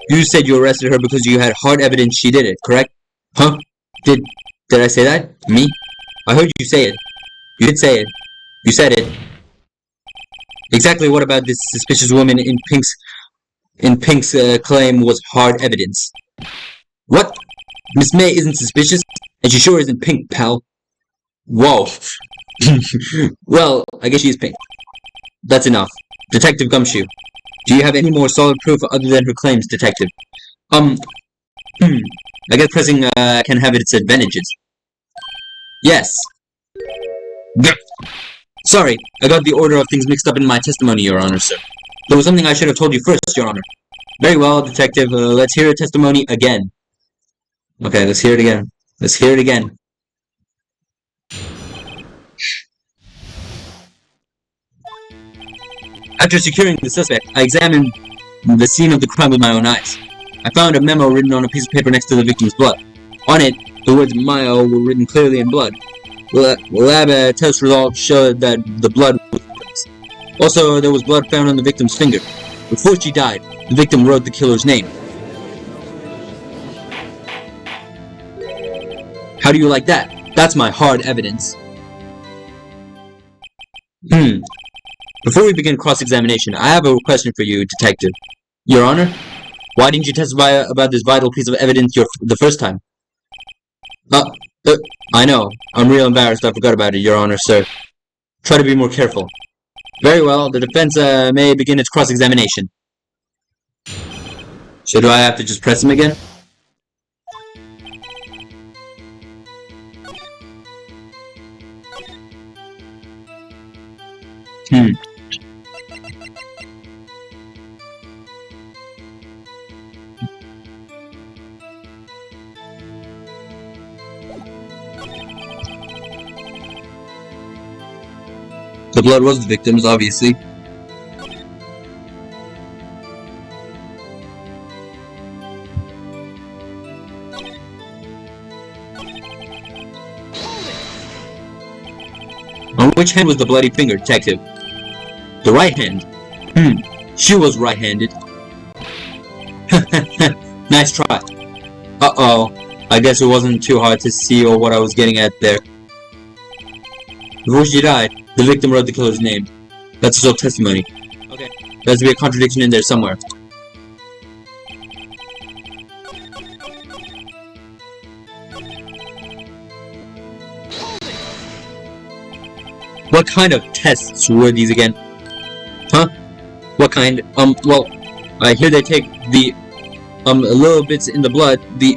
S1: you said you arrested her because you had hard evidence she did it, correct? Huh? Did I say that? Me? I heard you say it. You did say it. You said it. Exactly what about this suspicious woman in Pink's claim was hard evidence? What? Miss May isn't suspicious, and she sure isn't Pink, pal. Whoa. Well, I guess she's pink. That's enough. Detective Gumshoe, do you have any more solid proof other than her claims, Detective? Um, I guess pressing can have its advantages. Yes. Sorry, I got the order of things mixed up in my testimony, Your Honor, sir. There was something I should have told you first, Your Honor. Very well, Detective. Let's hear your testimony again. Okay, let's hear it again. Let's hear it again. After securing the suspect, I examined the scene of the crime with my own eyes. I found a memo written on a piece of paper next to the victim's blood. On it, the words Mayo were written clearly in blood. Lab test results showed that the blood was victim's. Also, there was blood found on the victim's finger. Before she died, the victim wrote the killer's name. How do you like that? That's my hard evidence. Before we begin cross-examination, I have a question for you, Detective. Your Honor, why didn't you testify about this vital piece of evidence the first time? I know. I'm real embarrassed I forgot about it, Your Honor, sir. Try to be more careful. Very well, the defense may begin its cross-examination. So do I have to just press him again? The blood was the victim's, obviously. On which hand was the bloody finger, Detective? The right hand. She was right-handed. Nice try. Uh-oh. I guess it wasn't too hard to see or what I was getting at there. Before she died, the victim wrote the killer's name. That's his own testimony. Okay, there has to be a contradiction in there somewhere. What kind of tests were these again? Huh? What kind? Well, I hear they take the, little bits in the blood, the,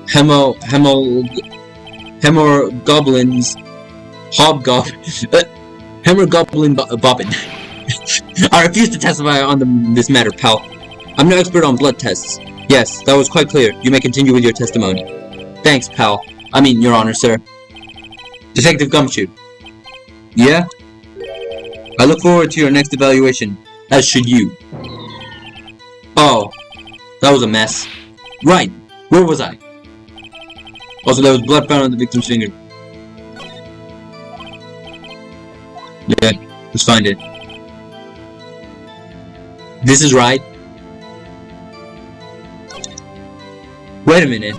S1: hemoglobins, hemoglobin bobbin. I refuse to testify on this matter, pal. I'm no expert on blood tests. Yes, that was quite clear. You may continue with your testimony. Thanks, pal. I mean, Your Honor, sir. Detective Gumshoe. Yeah? I look forward to your next evaluation, as should you. Oh, that was a mess. Right, where was I? Also, there was blood found on the victim's finger. Yeah, let's find it. This is right. Wait a minute,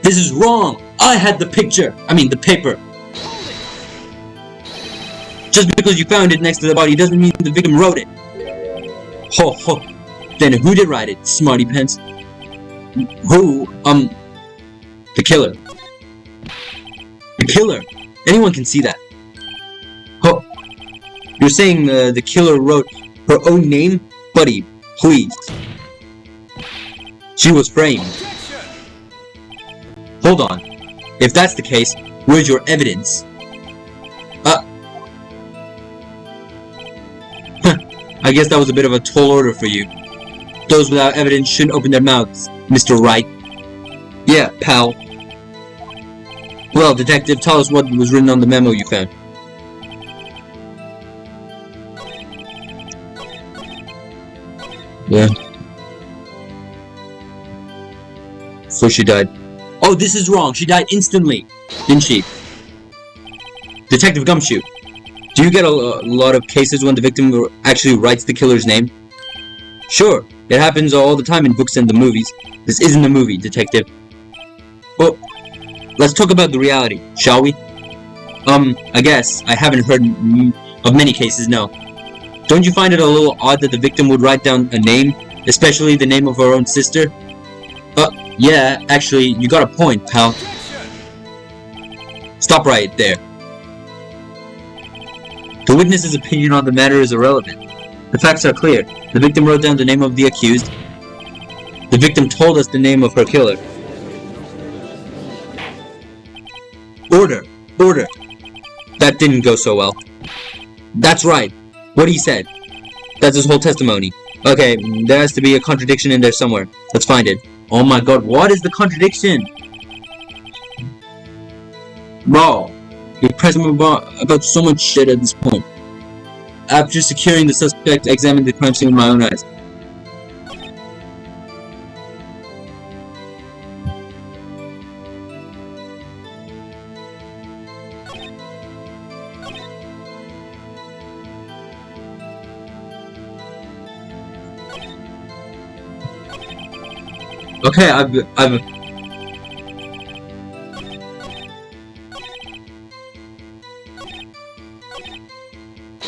S1: This is wrong! I had the picture! I mean, the paper! Just because you found it next to the body doesn't mean the victim wrote it! Ho ho! Then who did write it, smarty pants? Who? The killer. The killer? Anyone can see that. Ho! You're saying the killer wrote her own name? Buddy, please. She was framed. Hold on. If that's the case, where's your evidence? I guess that was a bit of a tall order for you. Those without evidence shouldn't open their mouths, Mr. Wright. Yeah, pal. Well, Detective, tell us what was written on the memo you found. Yeah. So she died. Oh, this is wrong. She died instantly, didn't she? Detective Gumshoe, do you get a lot of cases when the victim actually writes the killer's name? Sure, it happens all the time in books and the movies. This isn't a movie, Detective. Well, let's talk about the reality, shall we? I guess I haven't heard of many cases, no. Don't you find it a little odd that the victim would write down a name, especially the name of her own sister? Yeah, actually, you got a point, pal. Stop right there. The witness's opinion on the matter is irrelevant. The facts are clear. The victim wrote down the name of the accused. The victim told us the name of her killer. Order! Order! That didn't go so well. That's right. What he said. That's his whole testimony. Okay, there has to be a contradiction in there somewhere. Let's find it. Oh my god, what is the contradiction? Bro, you're pressing me about so much shit at this point. After securing the suspect, I examined the crime scene with my own eyes. Okay, I've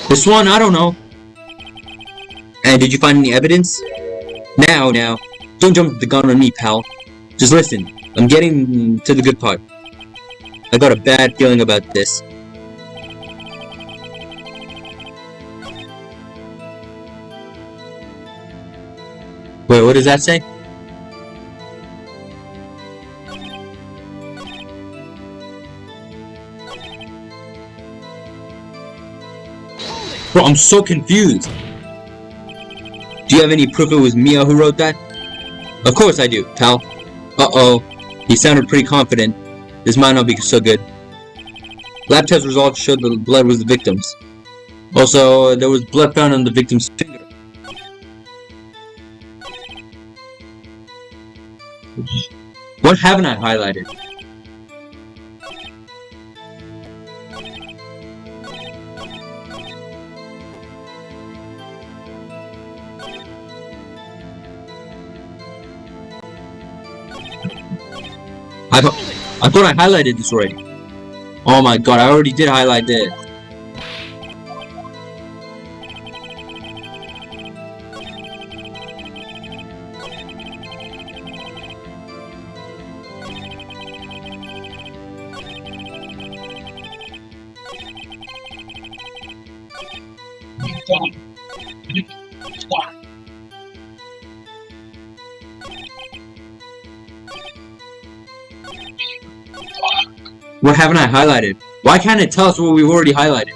S1: this one, I don't know. And did you find any evidence? Now, don't jump the gun on me, pal. Just listen, I'm getting to the good part. I got a bad feeling about this. Wait, what does that say? Bro, I'm so confused. Do you have any proof it was Mia who wrote that? Of course I do, pal. Uh-oh. He sounded pretty confident. This might not be so good. Lab test results showed the blood was the victim's. Also, there was blood found on the victim's finger. What haven't I highlighted? I thought I highlighted this already. Oh my god, I already did highlight this. What haven't I highlighted? Why can't it tell us what we've already highlighted?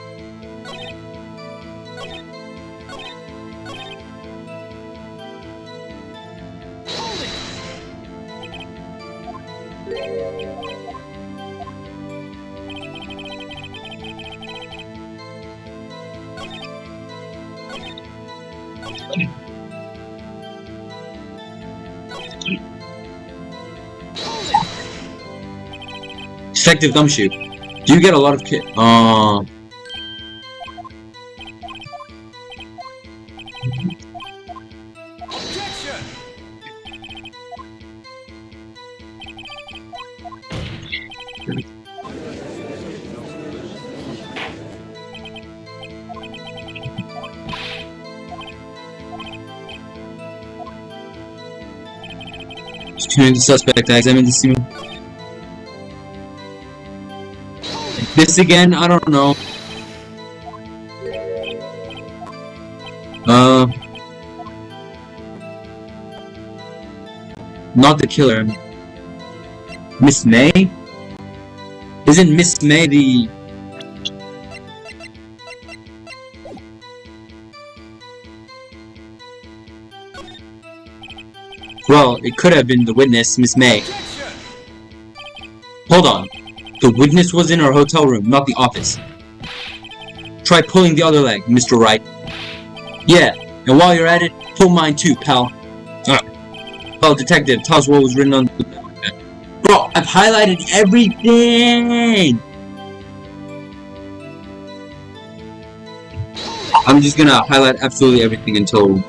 S1: Effective gumshoe. Do you get a lot of Securing the suspect, I examined the scene. This again, I don't know. Not the killer. Miss May? Isn't Miss May the... Well, it could have been the witness, Miss May. Hold on. The witness was in her hotel room, not the office. Try pulling the other leg, Mr. Wright. Yeah, and while you're at it, pull mine too, pal. Well, detective, tell us what was written on the... Bro, I've highlighted everything! I'm just gonna highlight absolutely everything until...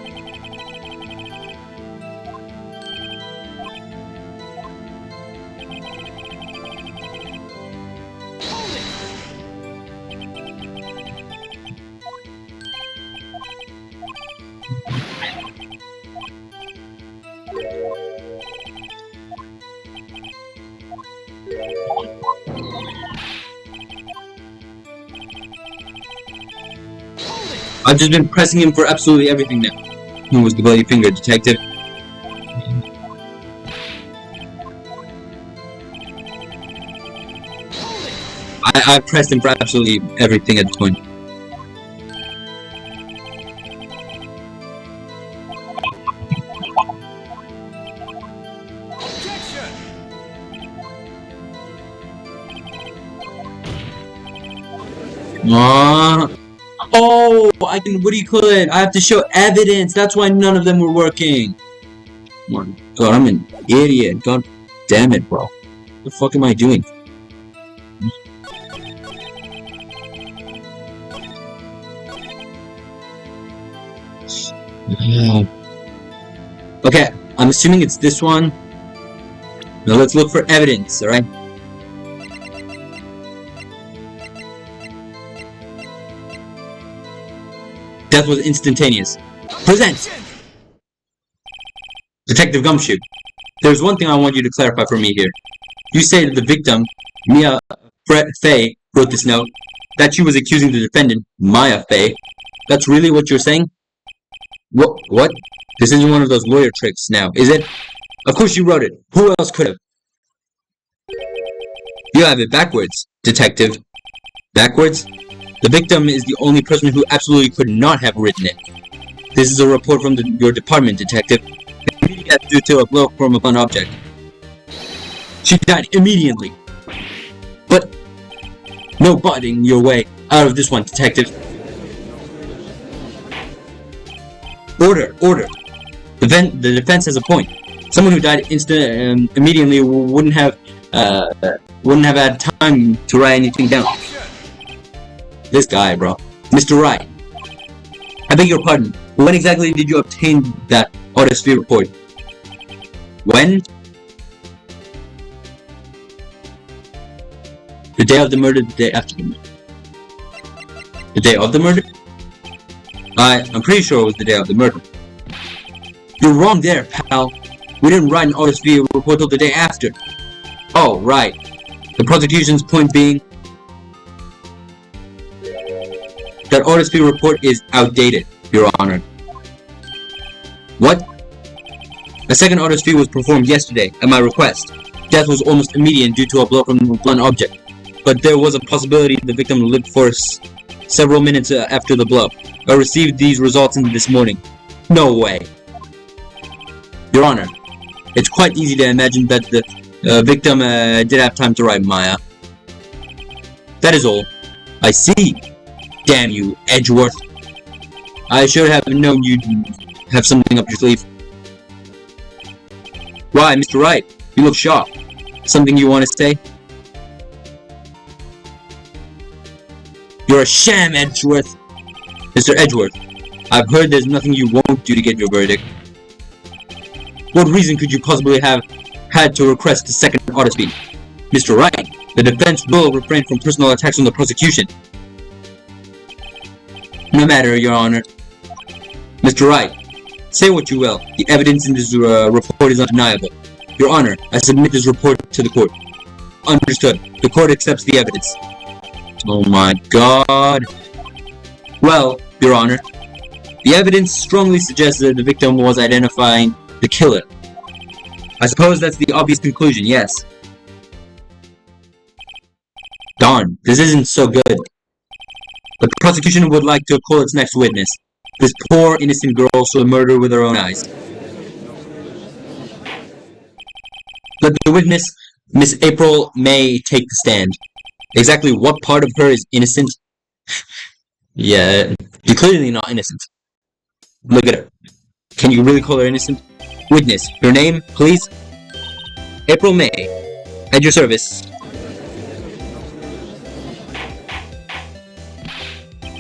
S1: I've just been pressing him for absolutely everything now. Who was the bloody finger, detective? I pressed him for absolutely everything at this point. Oh, I can. What do you call it? I have to show evidence. That's why none of them were working. God, I'm an idiot. God damn it, bro. What the fuck am I doing? Okay, I'm assuming it's this one. Now let's look for evidence, alright? Death was instantaneous. Present! Detective Gumshoe, there's one thing I want you to clarify for me here. You say that the victim, Mia Fey, wrote this note, that she was accusing the defendant, Maya Fey. That's really what you're saying? What? This isn't one of those lawyer tricks now, is it? Of course you wrote it. Who else could have? You have it backwards, detective. Backwards? The victim is the only person who absolutely could not have written it. This is a report from your department, detective. Immediate death due to a blow from a blunt object. She died immediately. But no butting your way out of this one, detective. Order. The defense has a point. Someone who died immediately wouldn't have had time to write anything down. This guy, bro. Mr. Wright. I beg your pardon. When exactly did you obtain that autopsy report? When? The day of the murder, the day after the murder. The day of the murder? I'm pretty sure it was the day of the murder. You're wrong there, pal. We didn't write an autopsy report till the day after. Oh, right. The prosecution's point being that autopsy report is outdated, Your Honor. What? A second autopsy was performed yesterday, at my request. Death was almost immediate due to a blow from a blunt object, but there was a possibility the victim lived for several minutes after the blow. I received these results this morning. No way. Your Honor, it's quite easy to imagine that the victim did have time to write Maya. That is all. I see. Damn you, Edgeworth. I should have known you'd have something up your sleeve. Why, Mr. Wright? You look shocked. Something you want to say? You're a sham, Edgeworth. Mr. Edgeworth, I've heard there's nothing you won't do to get your verdict. What reason could you possibly have had to request a second autopsy? Mr. Wright, the defense will refrain from personal attacks on the prosecution. No matter, Your Honor. Mr. Wright, say what you will. The evidence in this report is undeniable. Your Honor, I submit this report to the court. Understood. The court accepts the evidence. Oh my god. Well, Your Honor, the evidence strongly suggests that the victim was identifying the killer. I suppose that's the obvious conclusion, yes. Darn, this isn't so good. The prosecution would like to call its next witness. This poor, innocent girl saw the murder with her own eyes. Let the witness, Miss April May, take the stand. Exactly what part of her is innocent? Yeah, you're clearly not innocent. Look at her. Can you really call her innocent? Witness, your name, please? April May. At your service.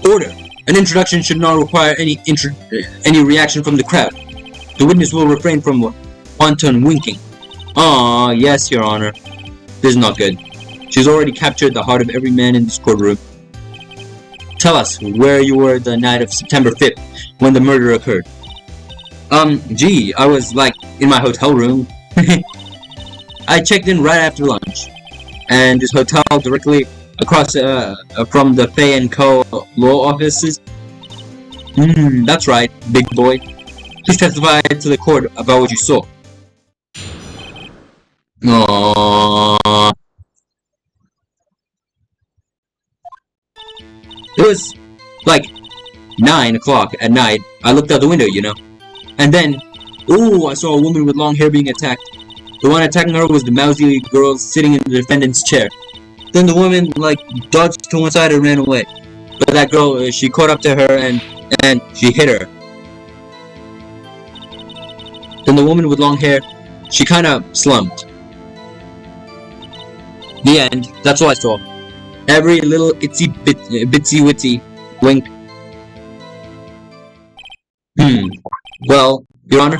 S1: Order. An introduction should not require any reaction from the crowd. The witness will refrain from wanton winking. Ah, yes, Your Honor. This is not good. She's already captured the heart of every man in this courtroom. Tell us where you were the night of September 5th, when the murder occurred. Gee, I was, in my hotel room. I checked in right after lunch. And this hotel directly across from the Fay & Co. law offices. That's right, big boy. Please testify to the court about what you saw. Aww. It was like 9 o'clock at night. I looked out the window, you know. And then, ooh, I saw a woman with long hair being attacked. The one attacking her was the mousy girl sitting in the defendant's chair. Then the woman, like, dodged to one side and ran away. But that girl, she caught up to her and she hit her. Then the woman with long hair, she kinda slumped. The end. That's all I saw. Every little bitsy witsy wink. Well, Your Honor,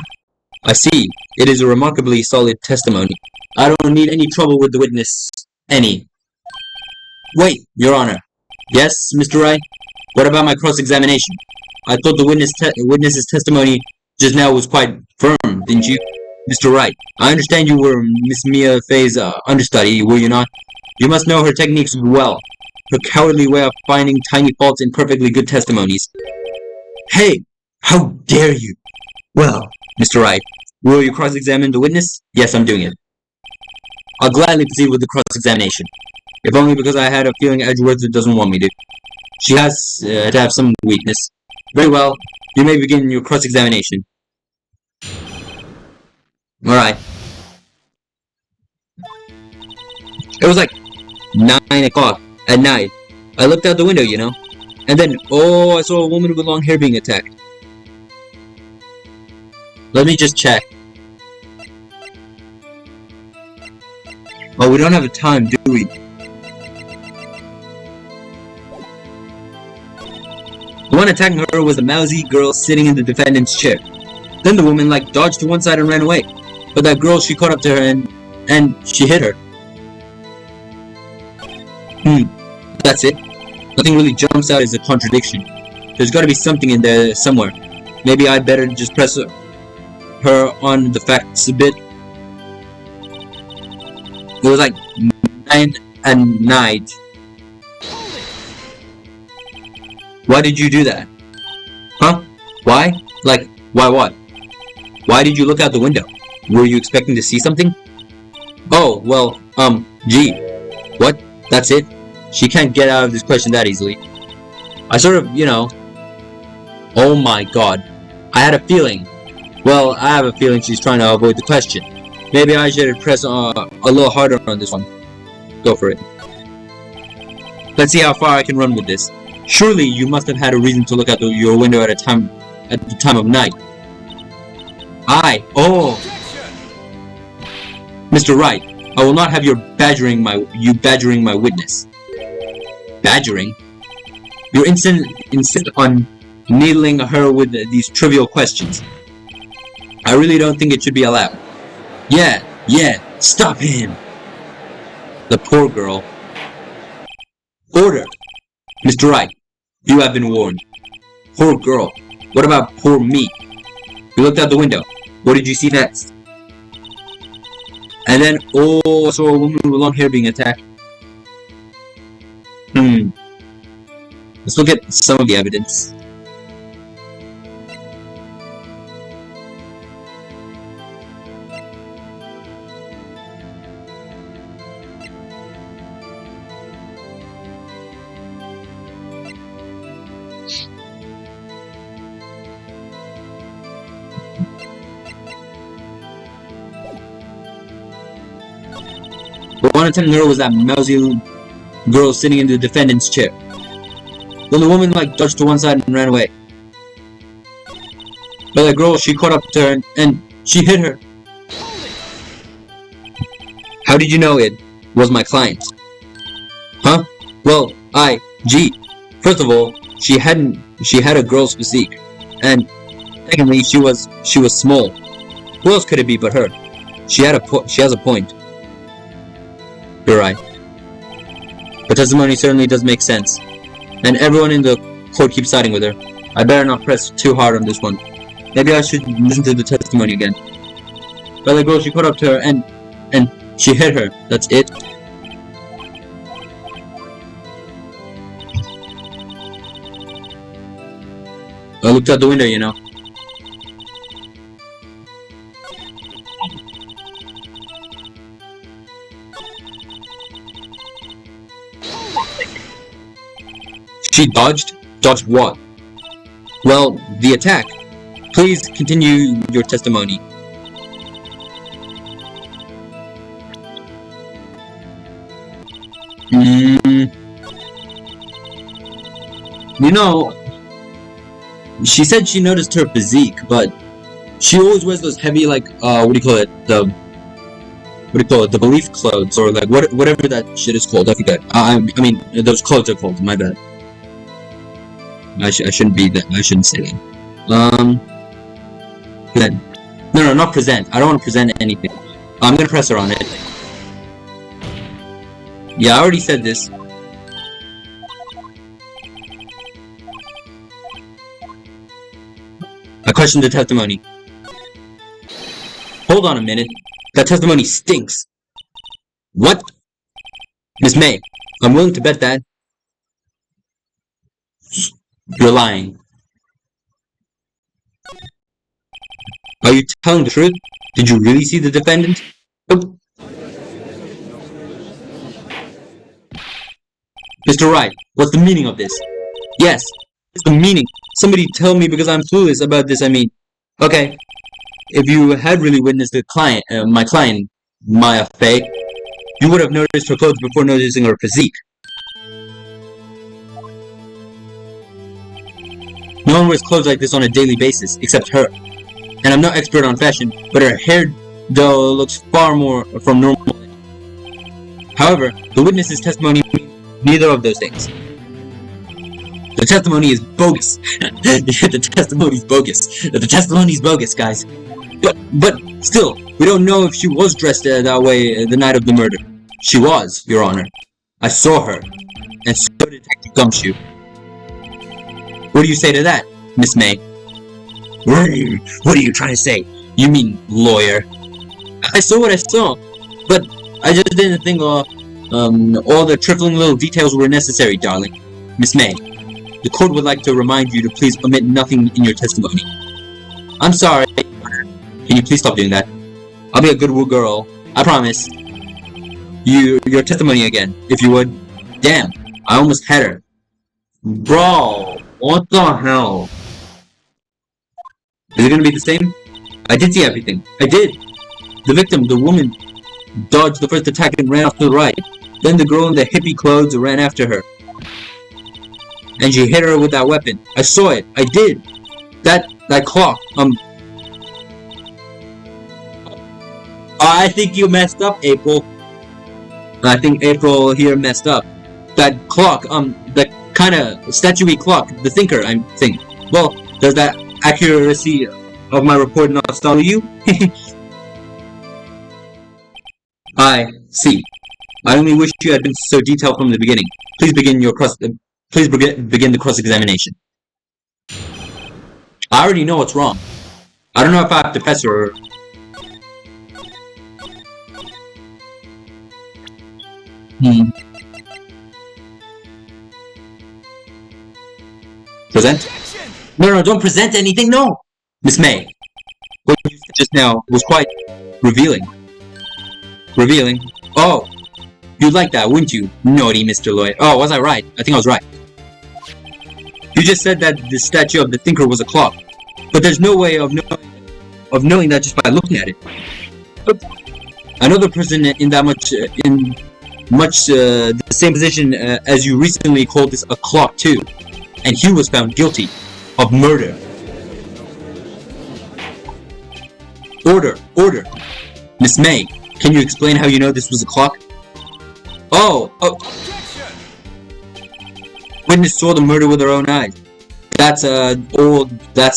S1: I see. It is a remarkably solid testimony. I don't need any trouble with the witness. Any. Wait, Your Honor. Yes, Mr. Wright? What about my cross-examination? I thought the witness's testimony just now was quite firm, didn't you? Mr. Wright, I understand you were Miss Mia Fey's understudy, were you not? You must know her techniques well. Her cowardly way of finding tiny faults in perfectly good testimonies. Hey! How dare you! Well, Mr. Wright, will you cross-examine the witness? Yes, I'm doing it. I'll gladly proceed with the cross-examination. If only because I had a feeling Edgeworth doesn't want me to. She has to have some weakness. Very well, you may begin your cross-examination. Alright. It was like 9 o'clock at night. I looked out the window, you know. And then, oh, I saw a woman with long hair being attacked. Let me just check. Oh, we don't have a time, do we? The one attacking her was the mousy girl sitting in the defendant's chair. Then the woman, like, dodged to one side and ran away. But that girl, she caught up to her and she hit her. That's it. Nothing really jumps out as a contradiction. There's gotta be something in there somewhere. Maybe I'd better just press her on the facts a bit. It was like 9 at night. Why did you do that? Huh? Why? Like, why what? Why did you look out the window? Were you expecting to see something? Oh, well, gee. What? That's it? She can't get out of this question that easily. I sort of, you know... Oh my god. I had a feeling. Well, I have a feeling she's trying to avoid the question. Maybe I should press a little harder on this one. Go for it. Let's see how far I can run with this. Surely you must have had a reason to look out your window at the time of night. Oh! Mr. Wright, I will not have you badgering my witness. Badgering? You insist on needling her with these trivial questions. I really don't think it should be allowed. Yeah, stop him! The poor girl. Order! Mr. Wright, you have been warned. Poor girl. What about poor me? You looked out the window. What did you see next? And then, oh, I saw a woman with long hair being attacked. Let's look at some of the evidence. The one attacking her was that mousy girl sitting in the defendant's chair. Then the woman, like, dodged to one side and ran away. But the girl, she caught up to her and she hit her. How did you know it was my client? Huh? Well, first of all, she had a girl's physique, and secondly, she was small. Who else could it be but her? She has a point. You're right. The testimony certainly does make sense, and everyone in the court keeps siding with her. I better not press too hard on this one. Maybe I should listen to the testimony again. But the girl, she caught up to her and she hit her. That's it. looked out the window, you know. She dodged? Dodged what? Well, the attack. Please continue your testimony. You know, she said she noticed her physique, but she always wears those heavy, like, what do you call it? The belief clothes, or like whatever that shit is called. I forget. I mean, those clothes are called. My bad. I shouldn't be that. I shouldn't say that. Present. No, not present. I don't want to present anything. I'm gonna press her on it. Yeah, I already said this. I questioned the testimony. Hold on a minute. That testimony stinks. What? Miss May, I'm willing to bet that you're lying. Are you telling the truth? Did you really see the defendant? Nope. Mr. Wright, what's the meaning of this? Yes, what's the meaning? Somebody tell me, because I'm clueless about this. I mean, okay, if you had really witnessed my client, Maya Fey, you would have noticed her clothes before noticing her physique. No one wears clothes like this on a daily basis, except her. And I'm no expert on fashion, but her hair, though, looks far more from normal. However, the witness's testimony means neither of those things. The testimony is bogus. The testimony is bogus. The testimony is bogus, guys. But still, we don't know if she was dressed that way the night of the murder. She was, Your Honor. I saw her, and so did Detective Gumshoe. What do you say to that, Miss May? What are you trying to say? You mean lawyer? I saw what I saw, but I just didn't think all the trifling little details were necessary, darling. Miss May, the court would like to remind you to please omit nothing in your testimony. I'm sorry. Can you please stop doing that? I'll be a good girl. I promise. Your testimony again, if you would. Damn, I almost had her. Bro, what the hell? Is it gonna be the same? I did see everything. I did. The victim, the woman, dodged the first attack and ran off to the right. Then the girl in the hippie clothes ran after her. And she hit her with that weapon. I saw it. I did. That clock. I think you messed up, April. I think April here messed up. That clock, that kind of statuey clock, the thinker, I think. Well, does that accuracy of my report not startle you? I see. I only wish you had been so detailed from the beginning. Please begin the cross-examination. I already know what's wrong. I don't know if I have to press her. Present? No, don't present anything, no! Miss May, what you said just now was quite revealing. Revealing? Oh, you'd like that, wouldn't you? Naughty Mr. Lloyd. Oh, was I right? I think I was right. You just said that the statue of the thinker was a clock, but there's no way of knowing that just by looking at it. But another person in that much the same position as you recently called this a clock too, and he was found guilty of murder. Order. Miss May, can you explain how you know this was a clock? Oh. Witness saw the murder with her own eyes. That's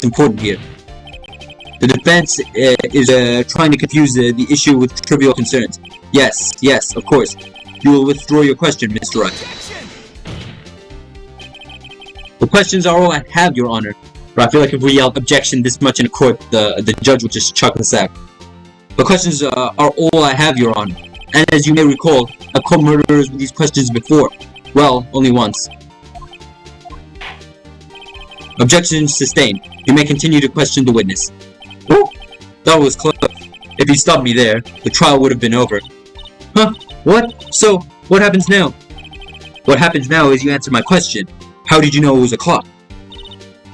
S1: important here. The defense is trying to confuse the issue with trivial concerns. Yes, of course. You will withdraw your question, Mr. Wright. The questions are all I have, Your Honor. But I feel like if we yell objection this much in a court, the judge will just chuck us out. The questions are all I have, Your Honor. And as you may recall, I've caught murderers with these questions before. Well, only once. Objection sustained. You may continue to question the witness. Oh, that was close. If he stopped me there, the trial would have been over. Huh? What? So, what happens now? What happens now is you answer my question. How did you know it was a clock?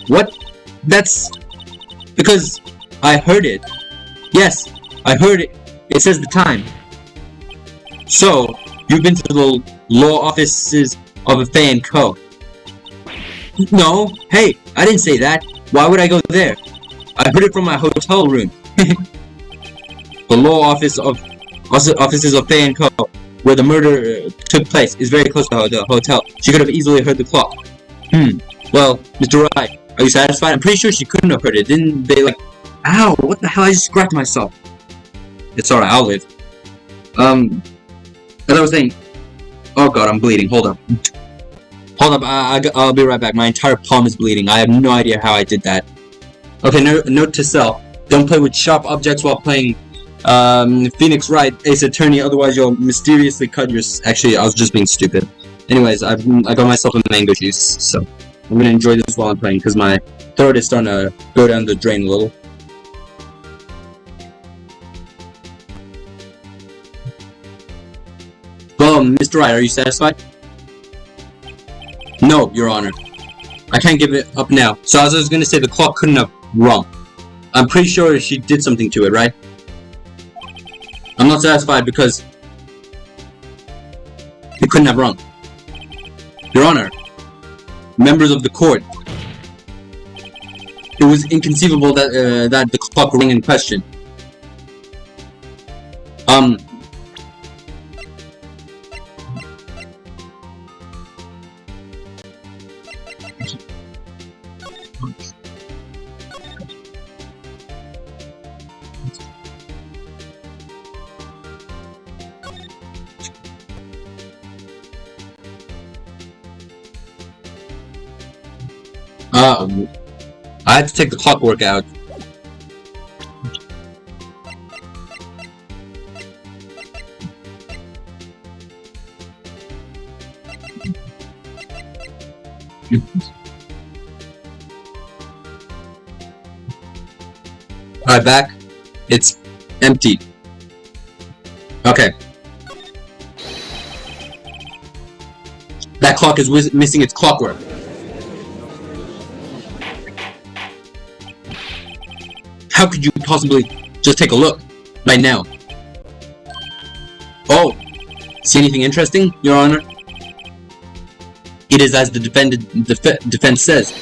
S1: What? That's... because I heard it. Yes, I heard it. It says the time. So, you've been to the law offices of a Fay & Co. No, hey, I didn't say that. Why would I go there? I heard it from my hotel room. The law offices of Fay & Co., where the murder took place, is very close to the hotel. She could have easily heard the clock. Well, Mr. Wright, are you satisfied? I'm pretty sure she couldn't have heard it. Didn't they, like... Ow, what the hell? I just scratched myself. It's alright, I'll live. As I was saying... Oh god, I'm bleeding. Hold up. Hold up, I'll be right back. My entire palm is bleeding. I have no idea how I did that. Okay, note to self. Don't play with sharp objects while playing Phoenix Wright, Ace Attorney, otherwise you'll mysteriously cut your... Actually, I was just being stupid. Anyways, I got myself a mango juice, so I'm gonna enjoy this while I'm playing, because my throat is starting to go down the drain a little. Well, Mr. Wright, are you satisfied? No, Your Honor. I can't give it up now. So as I was gonna say, the clock couldn't have rung. I'm pretty sure she did something to it, right? I'm not satisfied because it couldn't have rung. Your Honor, members of the court, it was inconceivable that that the clock rang in question. I had to take the clockwork out. Alright, back. It's empty. Okay. That clock is missing its clockwork. How could you possibly just take a look right now? Oh, see anything interesting, Your Honor? It is as the defense says.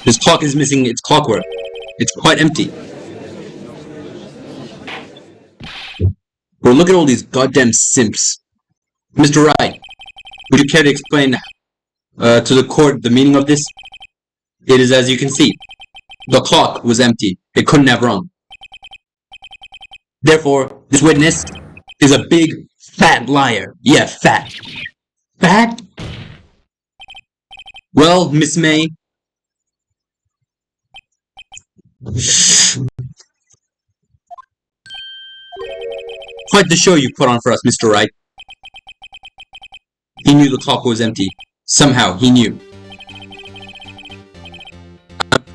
S1: This clock is missing its clockwork. It's quite empty. Bro, look at all these goddamn simps. Mr. Wright, would you care to explain to the court the meaning of this? It is as you can see. The clock was empty. It couldn't have rung. Therefore, this witness is a big, fat liar. Yeah, fat. Fat? Well, Miss May. Quite the show you put on for us, Mr. Wright. He knew the clock was empty. Somehow, he knew.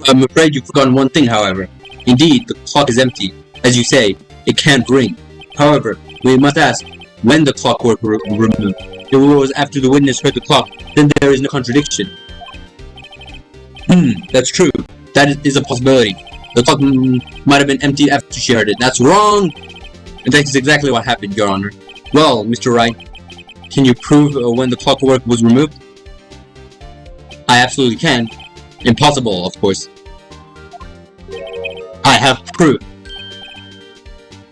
S1: I'm afraid you've forgotten one thing, however. Indeed, the clock is empty. As you say, it can't ring. However, we must ask, when the clockwork removed? If it was after the witness heard the clock, then there is no contradiction. That's true. That is a possibility. The clock might have been empty after she heard it. That's wrong! And that is exactly what happened, Your Honor. Well, Mr. Wright, can you prove when the clockwork was removed? I absolutely can. Impossible, of course. I have proof.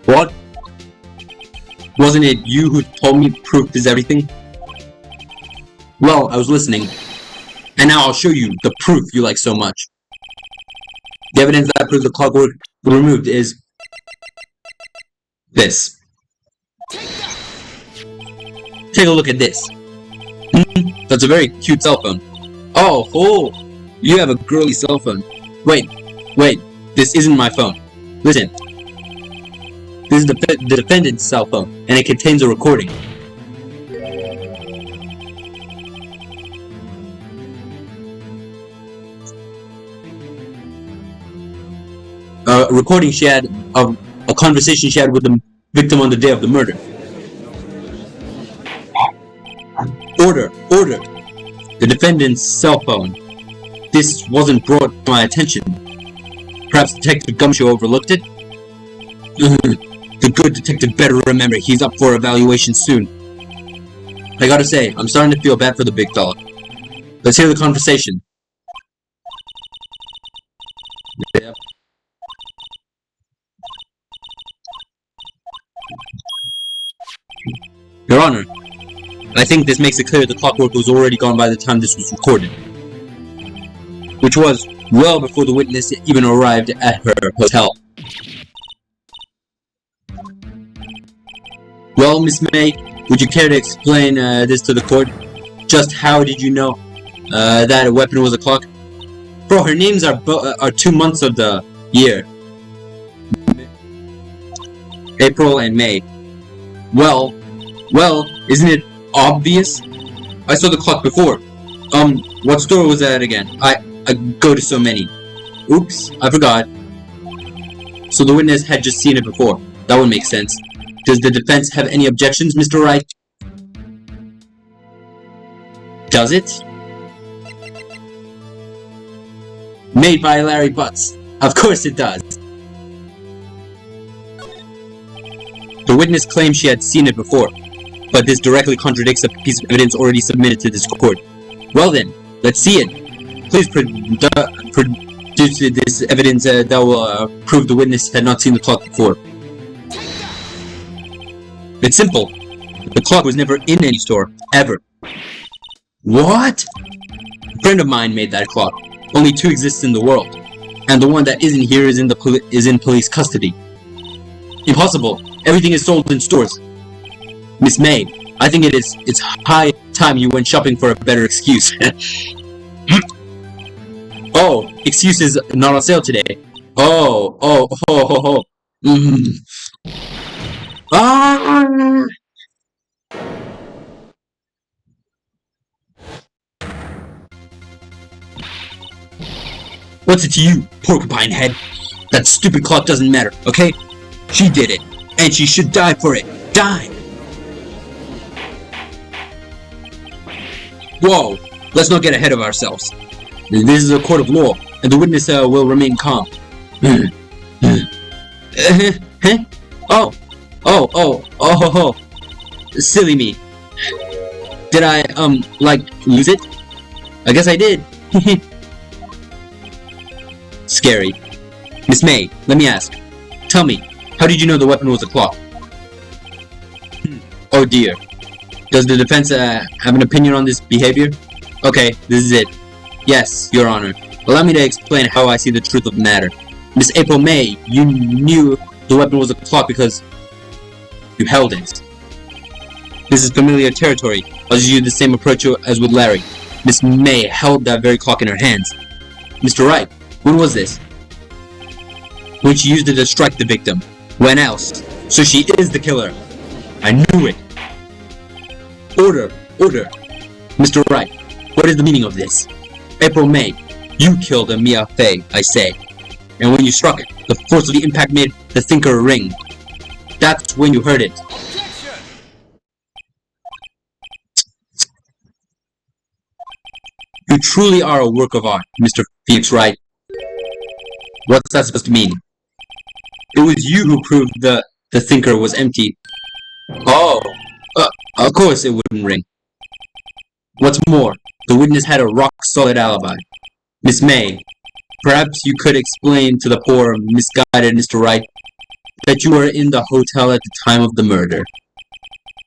S1: What? Wasn't it you who told me proof is everything? Well, I was listening. And now I'll show you the proof you like so much. The evidence that proves the clockwork was removed is... this. Take a look at this. That's a very cute cell phone. Oh, you have a girly cell phone. Wait, this isn't my phone. Listen. This is the defendant's cell phone, and it contains a recording. recording she had of a conversation she had with the victim on the day of the murder. Order! Order! The defendant's cell phone. This wasn't brought to my attention. Perhaps Detective Gumshoe overlooked it? The good detective better remember he's up for evaluation soon. I gotta say, I'm starting to feel bad for the big fella. Let's hear the conversation. Yep. Your Honor, I think this makes it clear the clockwork was already gone by the time this was recorded. Which was well before the witness even arrived at her hotel. Well, Miss May, would you care to explain this to the court? Just how did you know that a weapon was a clock? Bro, her names are 2 months of the year. April and May. Well, isn't it obvious? I saw the clock before. What store was that again? I go to so many. Oops, I forgot. So the witness had just seen it before. That would make sense. Does the defense have any objections, Mr. Wright? Does it? Made by Larry Butts. Of course it does. The witness claimed she had seen it before, but this directly contradicts a piece of evidence already submitted to this court. Well then, let's see it. Please produce this evidence that will prove the witness had not seen the clock before. It's simple. The clock was never in any store, ever. What? A friend of mine made that clock. Only 2 exist in the world, and the one that isn't here is in police custody. Impossible. Everything is sold in stores. Miss May, I think it's high time you went shopping for a better excuse. Oh, excuse is not on sale today. Oh. Ah! What's it to you, porcupine head? That stupid clock doesn't matter, okay? She did it, and she should die for it. Die! Whoa, let's not get ahead of ourselves. This is a court of law, and the witness will remain calm. Oh. Silly me. Did I, lose it? I guess I did. Scary. Miss May, let me ask. Tell me, how did you know the weapon was a clock? Oh dear. Does the defense have an opinion on this behavior? Okay, this is it. Yes, Your Honor. Allow me to explain how I see the truth of the matter. Miss April May, you knew the weapon was a clock because you held it. This is familiar territory. I'll just use the same approach as with Larry. Miss May held that very clock in her hands. Mr. Wright, when was this? When she used it to strike the victim. When else? So she is the killer. I knew it. Order. Mr. Wright, what is the meaning of this? April May, you killed Mia Fey, I say. And when you struck it, the force of the impact made the thinker ring. That's when you heard it. You truly are a work of art, Mr. Phoenix Wright. What's that supposed to mean? It was you who proved the thinker was empty. Oh, of course it wouldn't ring. What's more, the witness had a rock-solid alibi. Miss May, perhaps you could explain to the poor, misguided Mr. Wright that you were in the hotel at the time of the murder.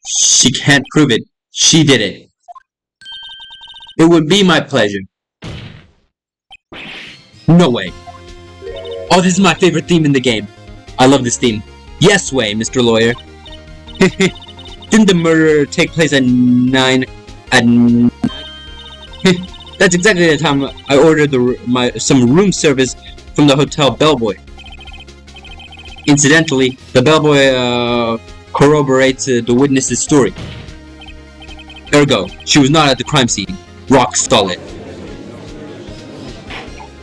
S1: She can't prove it. She did it. It would be my pleasure. No way. Oh, this is my favorite theme in the game. I love this theme. Yes way, Mr. Lawyer. Didn't the murder take place at 9 at night? That's exactly the time I ordered some room service from the hotel bellboy. Incidentally, the bellboy corroborates the witness's story. Ergo, she was not at the crime scene. Rock solid.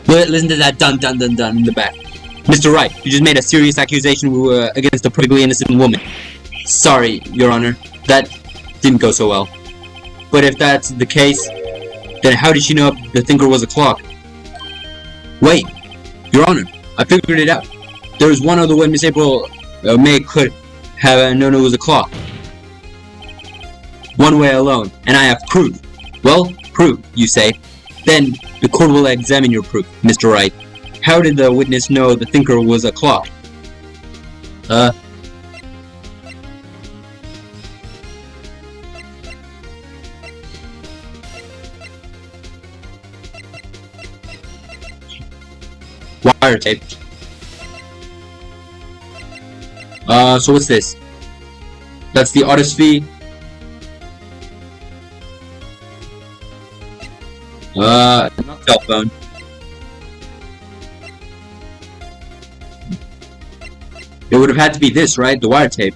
S1: Listen to that dun dun dun dun in the back. Mr. Wright, you just made a serious accusation against a perfectly innocent woman. Sorry, Your Honor. That didn't go so well. But if that's the case, then how did she know the thinker was a clock? Wait, Your Honor, I figured it out. There was one other way Miss April May could have known it was a clock. One way alone, and I have proof. Well, proof, you say. Then the court will examine your proof, Mr. Wright. How did the witness know the thinker was a clock? Wiretape. So what's this? That's the artist fee. Not cell phone. It would have had to be this, right? The wiretape.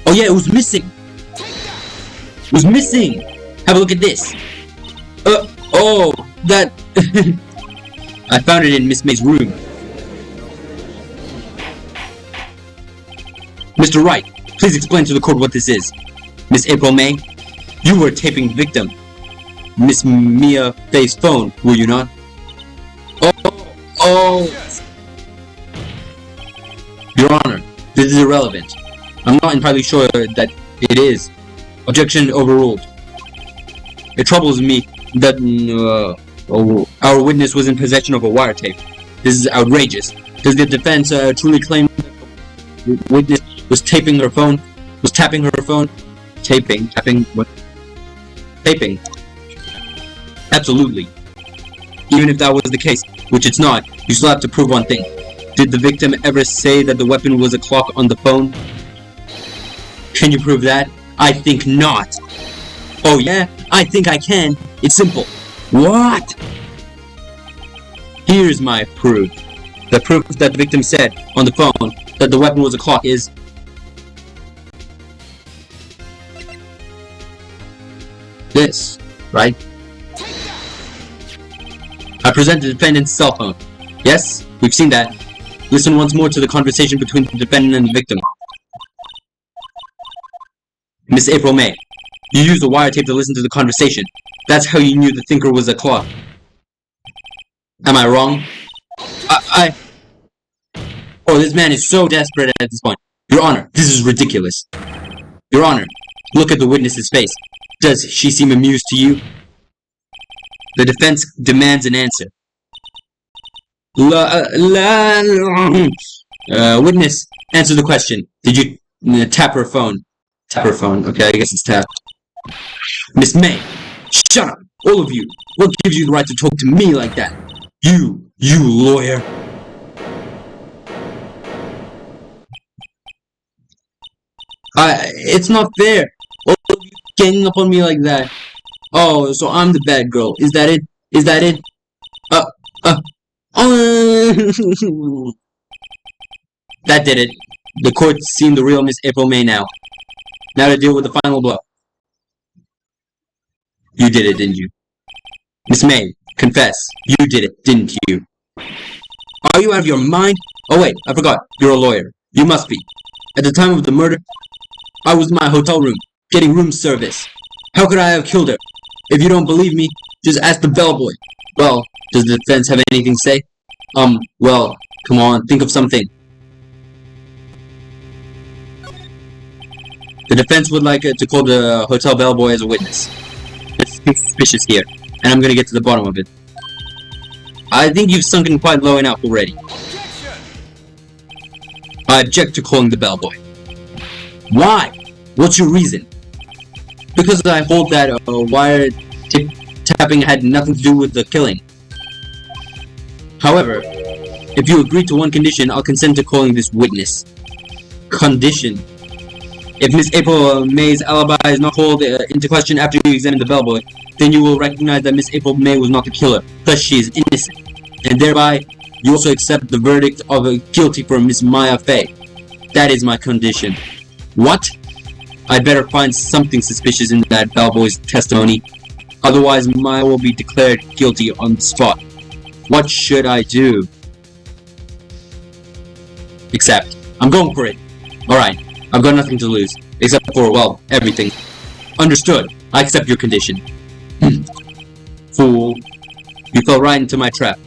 S1: Oh yeah, it was missing! It was missing! Have a look at this! Oh, that... I found it in Miss May's room. Mr. Wright, please explain to the court what this is. Miss April May, you were taping the victim. Miss Mia Fay's phone, were you not? Oh! Your Honor, this is irrelevant. I'm not entirely sure that it is. Objection overruled. It troubles me that our witness was in possession of a wiretape. This is outrageous. Does the defense truly claim that the witness was taping her phone? Was tapping her phone? Tapping what? Taping. Absolutely. Even if that was the case, which it's not, you still have to prove one thing. Did the victim ever say that the weapon was a clock on the phone? Can you prove that? I think not. Oh yeah? I think I can. It's simple. What? Here's my proof. The proof that the victim said on the phone that the weapon was a clock is... this, right? I present the defendant's cell phone. Yes, we've seen that. Listen once more to the conversation between the defendant and the victim. Miss April May, you used the wiretape to listen to the conversation. That's how you knew the thinker was a clock. Am I wrong? Oh, this man is so desperate at this point. Your Honor, this is ridiculous. Your Honor, look at the witness's face. Does she seem amused to you? The defense demands an answer. Witness, answer the question. Did you tap her phone? Tap her phone. Okay, I guess it's tapped. Miss May, shut up, all of you. What gives you the right to talk to me like that? You lawyer. It's not fair. All of you ganging up on me like that. Oh, so I'm the bad girl. Is that it? Is that it? That did it. The court's seen the real Miss April May now. Now to deal with the final blow. You did it, didn't you? Miss May, confess. You did it, didn't you? Are you out of your mind? Oh wait, I forgot. You're a lawyer. You must be. At the time of the murder, I was in my hotel room, getting room service. How could I have killed her? If you don't believe me, just ask the bellboy. Well, does the defense have anything to say? Well, come on, think of something. The defense would like to call the hotel bellboy as a witness. It's suspicious here, and I'm gonna get to the bottom of it. I think you've sunken quite low enough already. I object to calling the bellboy. Why? What's your reason? Because I hold that wire tapping had nothing to do with the killing. However, if you agree to one condition, I'll consent to calling this witness. Condition. If Miss April May's alibi is not called into question after you examine the bellboy, then you will recognize that Miss April May was not the killer, thus she is innocent. And thereby, you also accept the verdict of guilty for Miss Maya Fay. That is my condition. What? I'd better find something suspicious in that bellboy's testimony. Otherwise, Maya will be declared guilty on the spot. What should I do? accept. I'm going for it. Alright, I've got nothing to lose. Except for, well, everything. Understood. I accept your condition. Fool. You fell right into my trap.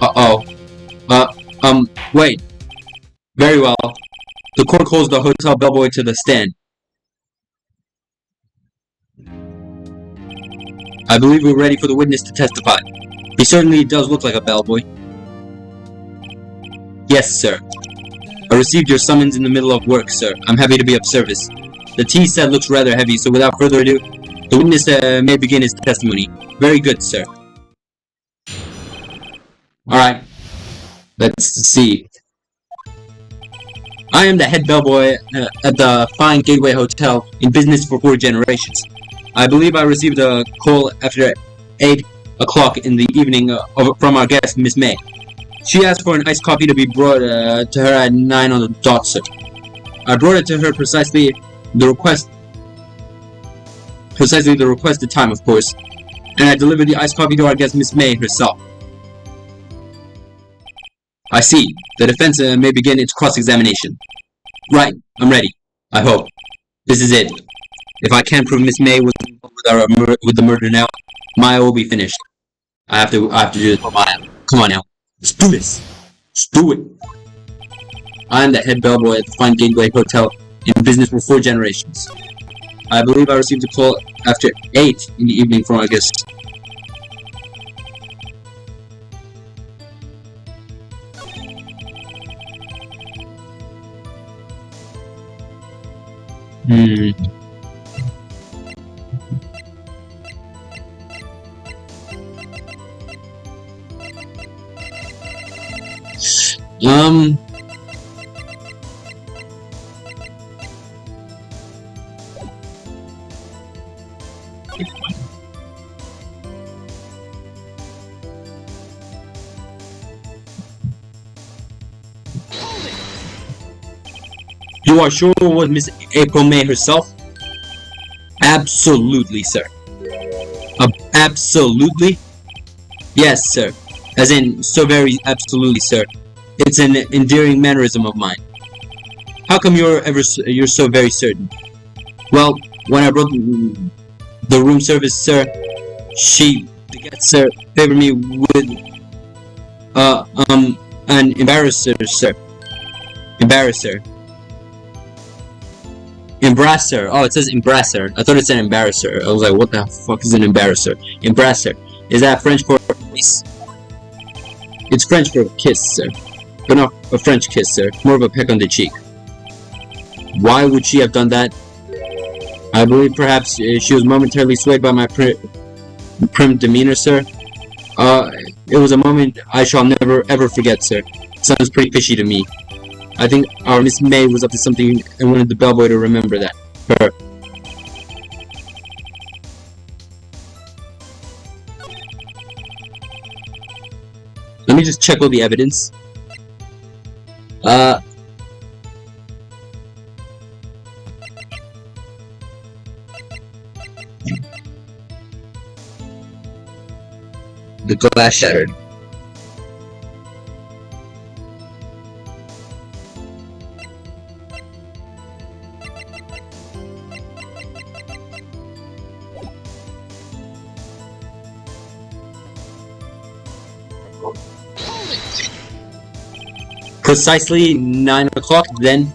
S1: Uh-oh. Wait. Very well. The court calls the hotel bellboy to the stand. I believe we're ready for the witness to testify. He certainly does look like a bellboy. Yes, sir. I received your summons in the middle of work, sir. I'm happy to be of service. The tea set looks rather heavy, so without further ado, the witness may begin his testimony. Very good, sir. Alright. Let's see. I am the head bellboy at the fine Gateway Hotel, in business for 4 generations. I believe I received a call after 8 o'clock in the evening from our guest, Miss May. She asked for an iced coffee to be brought to her at 9 on the dot, sir. I brought it to her precisely the requested time, of course, and I delivered the iced coffee to our guest, Miss May herself. I see. The defense may begin its cross-examination. Right. I'm ready. I hope. This is it. If I can't prove Miss May was involved with the murder now, Maya will be finished. I have to do this for Maya. Come on now. Let's do this. Let's do it. I am the head bellboy at the fine Gateway Hotel, in business for 4 generations. I believe I received a call after 8 in the evening from our guest. You are sure it was Miss April May herself? Absolutely, sir. Absolutely? Yes, sir. As in, so very absolutely, sir. It's an endearing mannerism of mine. How come you're so very certain? Well, when I brought the room service, sir, the guest, sir, favored me with, an embarrasser, sir. Embrasser. Oh, it says embrasser. I thought it said embarrasser. I was like, what the fuck is an embarrasser? Embrasser. Is that French for kiss? It's French for kiss, sir. But not a French kiss, sir. More of a peck on the cheek. Why would she have done that? I believe perhaps she was momentarily swayed by my prim demeanor, sir. It was a moment I shall never ever forget, sir. Sounds pretty fishy to me. I think our Miss May was up to something and wanted the bellboy to remember that. Her. Let me just check all the evidence. The glass shattered. Precisely 9 o'clock, then?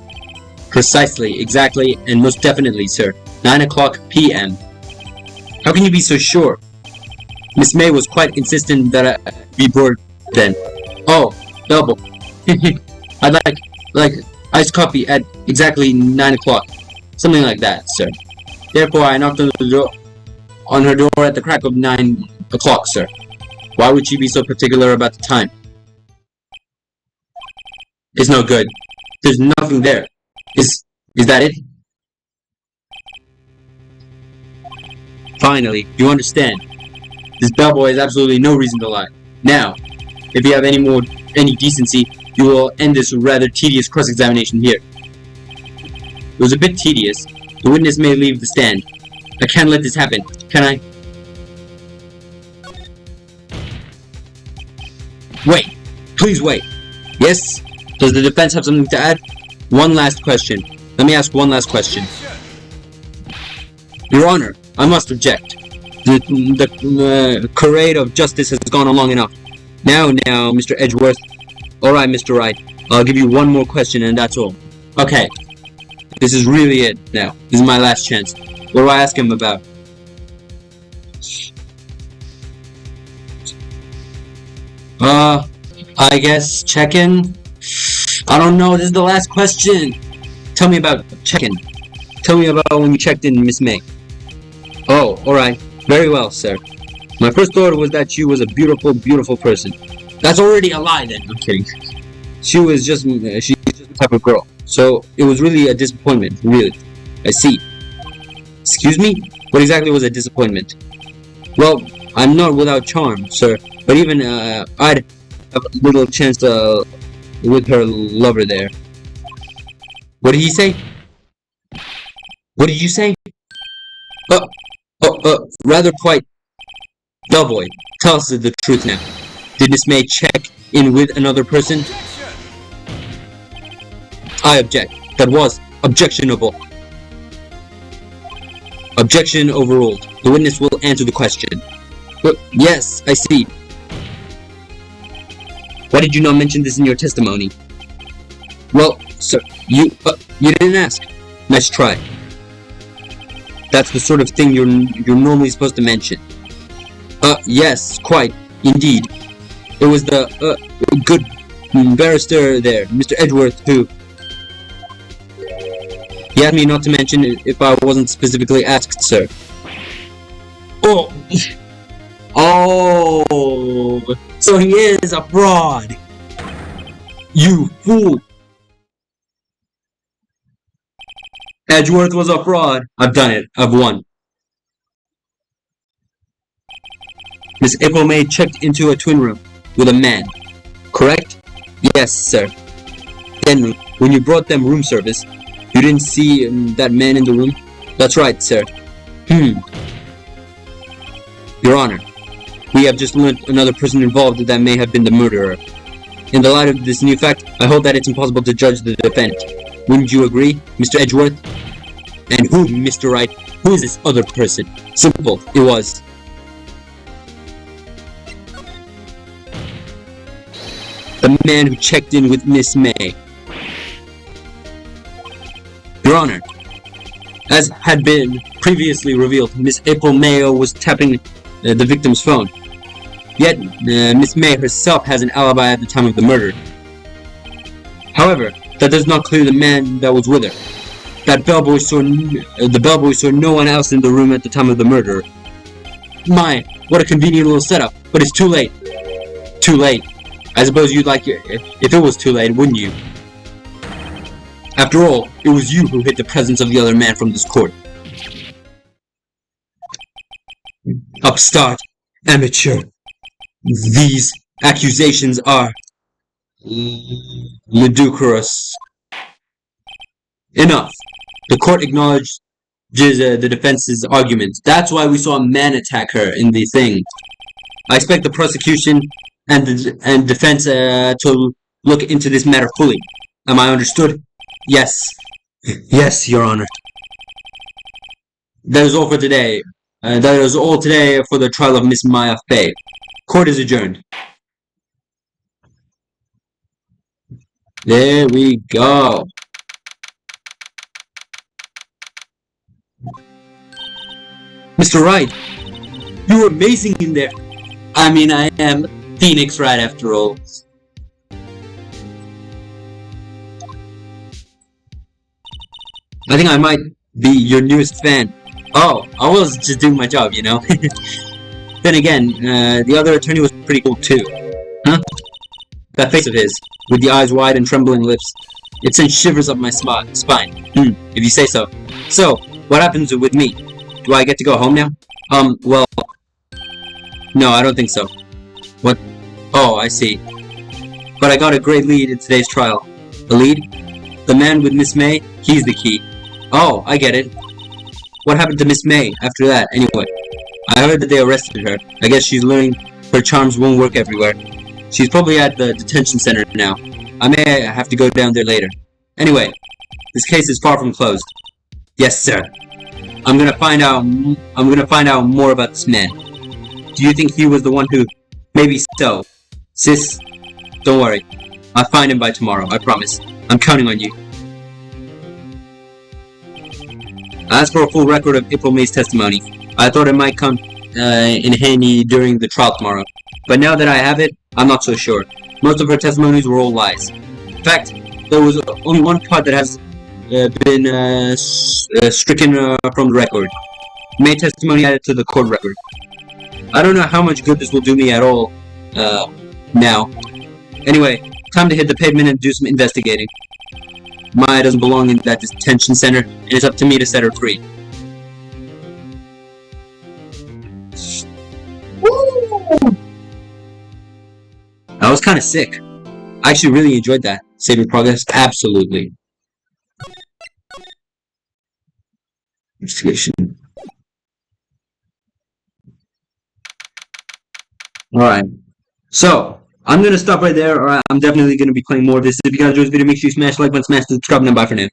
S1: Precisely, exactly, and most definitely, sir. 9 o'clock p.m. How can you be so sure? Miss May was quite insistent that I be brought then. Oh, double. I'd like iced coffee at exactly 9 o'clock. Something like that, sir. Therefore, I knocked on her door at the crack of 9 o'clock, sir. Why would she be so particular about the time? It's no good. There's nothing there. Is that it? Finally, you understand. This bellboy has absolutely no reason to lie. Now, if you have any decency, you will end this rather tedious cross-examination here. It was a bit tedious. The witness may leave the stand. I can't let this happen, can I? Wait. Please wait. Yes? Does the defense have something to add? One last question. Let me ask one last question. Your Honor, I must object. The parade of justice has gone on long enough. Now, Mr. Edgeworth. Alright, Mr. Wright. I'll give you one more question and that's all. Okay. This is really it now. This is my last chance. What do I ask him about? I guess check-in? I don't know, this is the last question. Tell me about check-in. Tell me about when you checked in, Miss May. Oh, alright. Very well, sir. My first thought was that she was a beautiful, beautiful person. That's already a lie then. I'm kidding. She's just the type of girl. So, it was really a disappointment, really. I see. Excuse me? What exactly was a disappointment? Well, I'm not without charm, sir. But even, I'd have a little chance with her lover there. What did he say? What did you say? Rather quite. Bellboy, tell us the truth now. Did Miss May check in with another person? I object. That was objectionable. Objection overruled. The witness will answer the question. Yes, I see. Why did you not mention this in your testimony? Well, sir, you didn't ask. Nice try. That's the sort of thing you're normally supposed to mention. Yes, quite, indeed. It was the, good barrister there, Mr. Edgeworth, who... He asked me not to mention it if I wasn't specifically asked, sir. Oh! Oh! So he is a fraud! You fool! Edgeworth was a fraud. I've done it. I've won. Miss April May checked into a twin room with a man. Correct? Yes, sir. Then, when you brought them room service, you didn't see that man in the room? That's right, sir. Your Honor, we have just learned another person involved that may have been the murderer. In the light of this new fact, I hold that it's impossible to judge the defendant. Wouldn't you agree, Mr. Edgeworth? And who, Mr. Wright? Who is this other person? Simple, it was. The man who checked in with Miss May. Your Honor, as had been previously revealed, Miss April Mayo was tapping the victim's phone. Yet, Miss May herself has an alibi at the time of the murder. However, that does not clear the man that was with her. The bellboy saw no one else in the room at the time of the murder. My, what a convenient little setup, but it's too late. Too late. I suppose you'd like it if it was too late, wouldn't you? After all, it was you who hid the presence of the other man from this court. Upstart, amateur. These accusations are ludicrous. Enough. The court acknowledged the defense's argument. That's why we saw a man attack her in the thing. I expect the prosecution and defense to look into this matter fully. Am I understood? Yes. Yes, Your Honor. That is all for today. That is all today for the trial of Miss Maya Fey. Court is adjourned. There we go. Mr. Wright, you were amazing in there. I mean, I am Phoenix Wright after all. I think I might be your newest fan. Oh, I was just doing my job, you know. Then again, the other attorney was pretty cool too. Huh? That face of his, with the eyes wide and trembling lips. It sent shivers up my spine. If you say so. So, what happens with me? Do I get to go home now? Well... No, I don't think so. What? Oh, I see. But I got a great lead in today's trial. The lead? The man with Miss May? He's the key. Oh, I get it. What happened to Miss May after that, anyway? I heard that they arrested her. I guess she's learning her charms won't work everywhere. She's probably at the detention center now. I may have to go down there later. Anyway, this case is far from closed. Yes, sir. I'm gonna find out more about this man. Do you think he was the one who... Maybe so. Sis, don't worry. I'll find him by tomorrow, I promise. I'm counting on you. I asked for a full record of April May's testimony. I thought it might come in handy during the trial tomorrow. But now that I have it, I'm not so sure. Most of her testimonies were all lies. In fact, there was only one part that has been stricken from the record. May testimony added to the court record. I don't know how much good this will do me at all now. Anyway, time to hit the pavement and do some investigating. Maya doesn't belong in that detention center, and it's up to me to set her free. Woo! That was kind of sick. I actually really enjoyed that. Saving progress? Absolutely. Investigation. Alright. So, I'm gonna stop right there, or I'm definitely gonna be playing more of this. If you guys enjoyed this video, make sure you smash the like button, smash the subscribe button, and bye for now.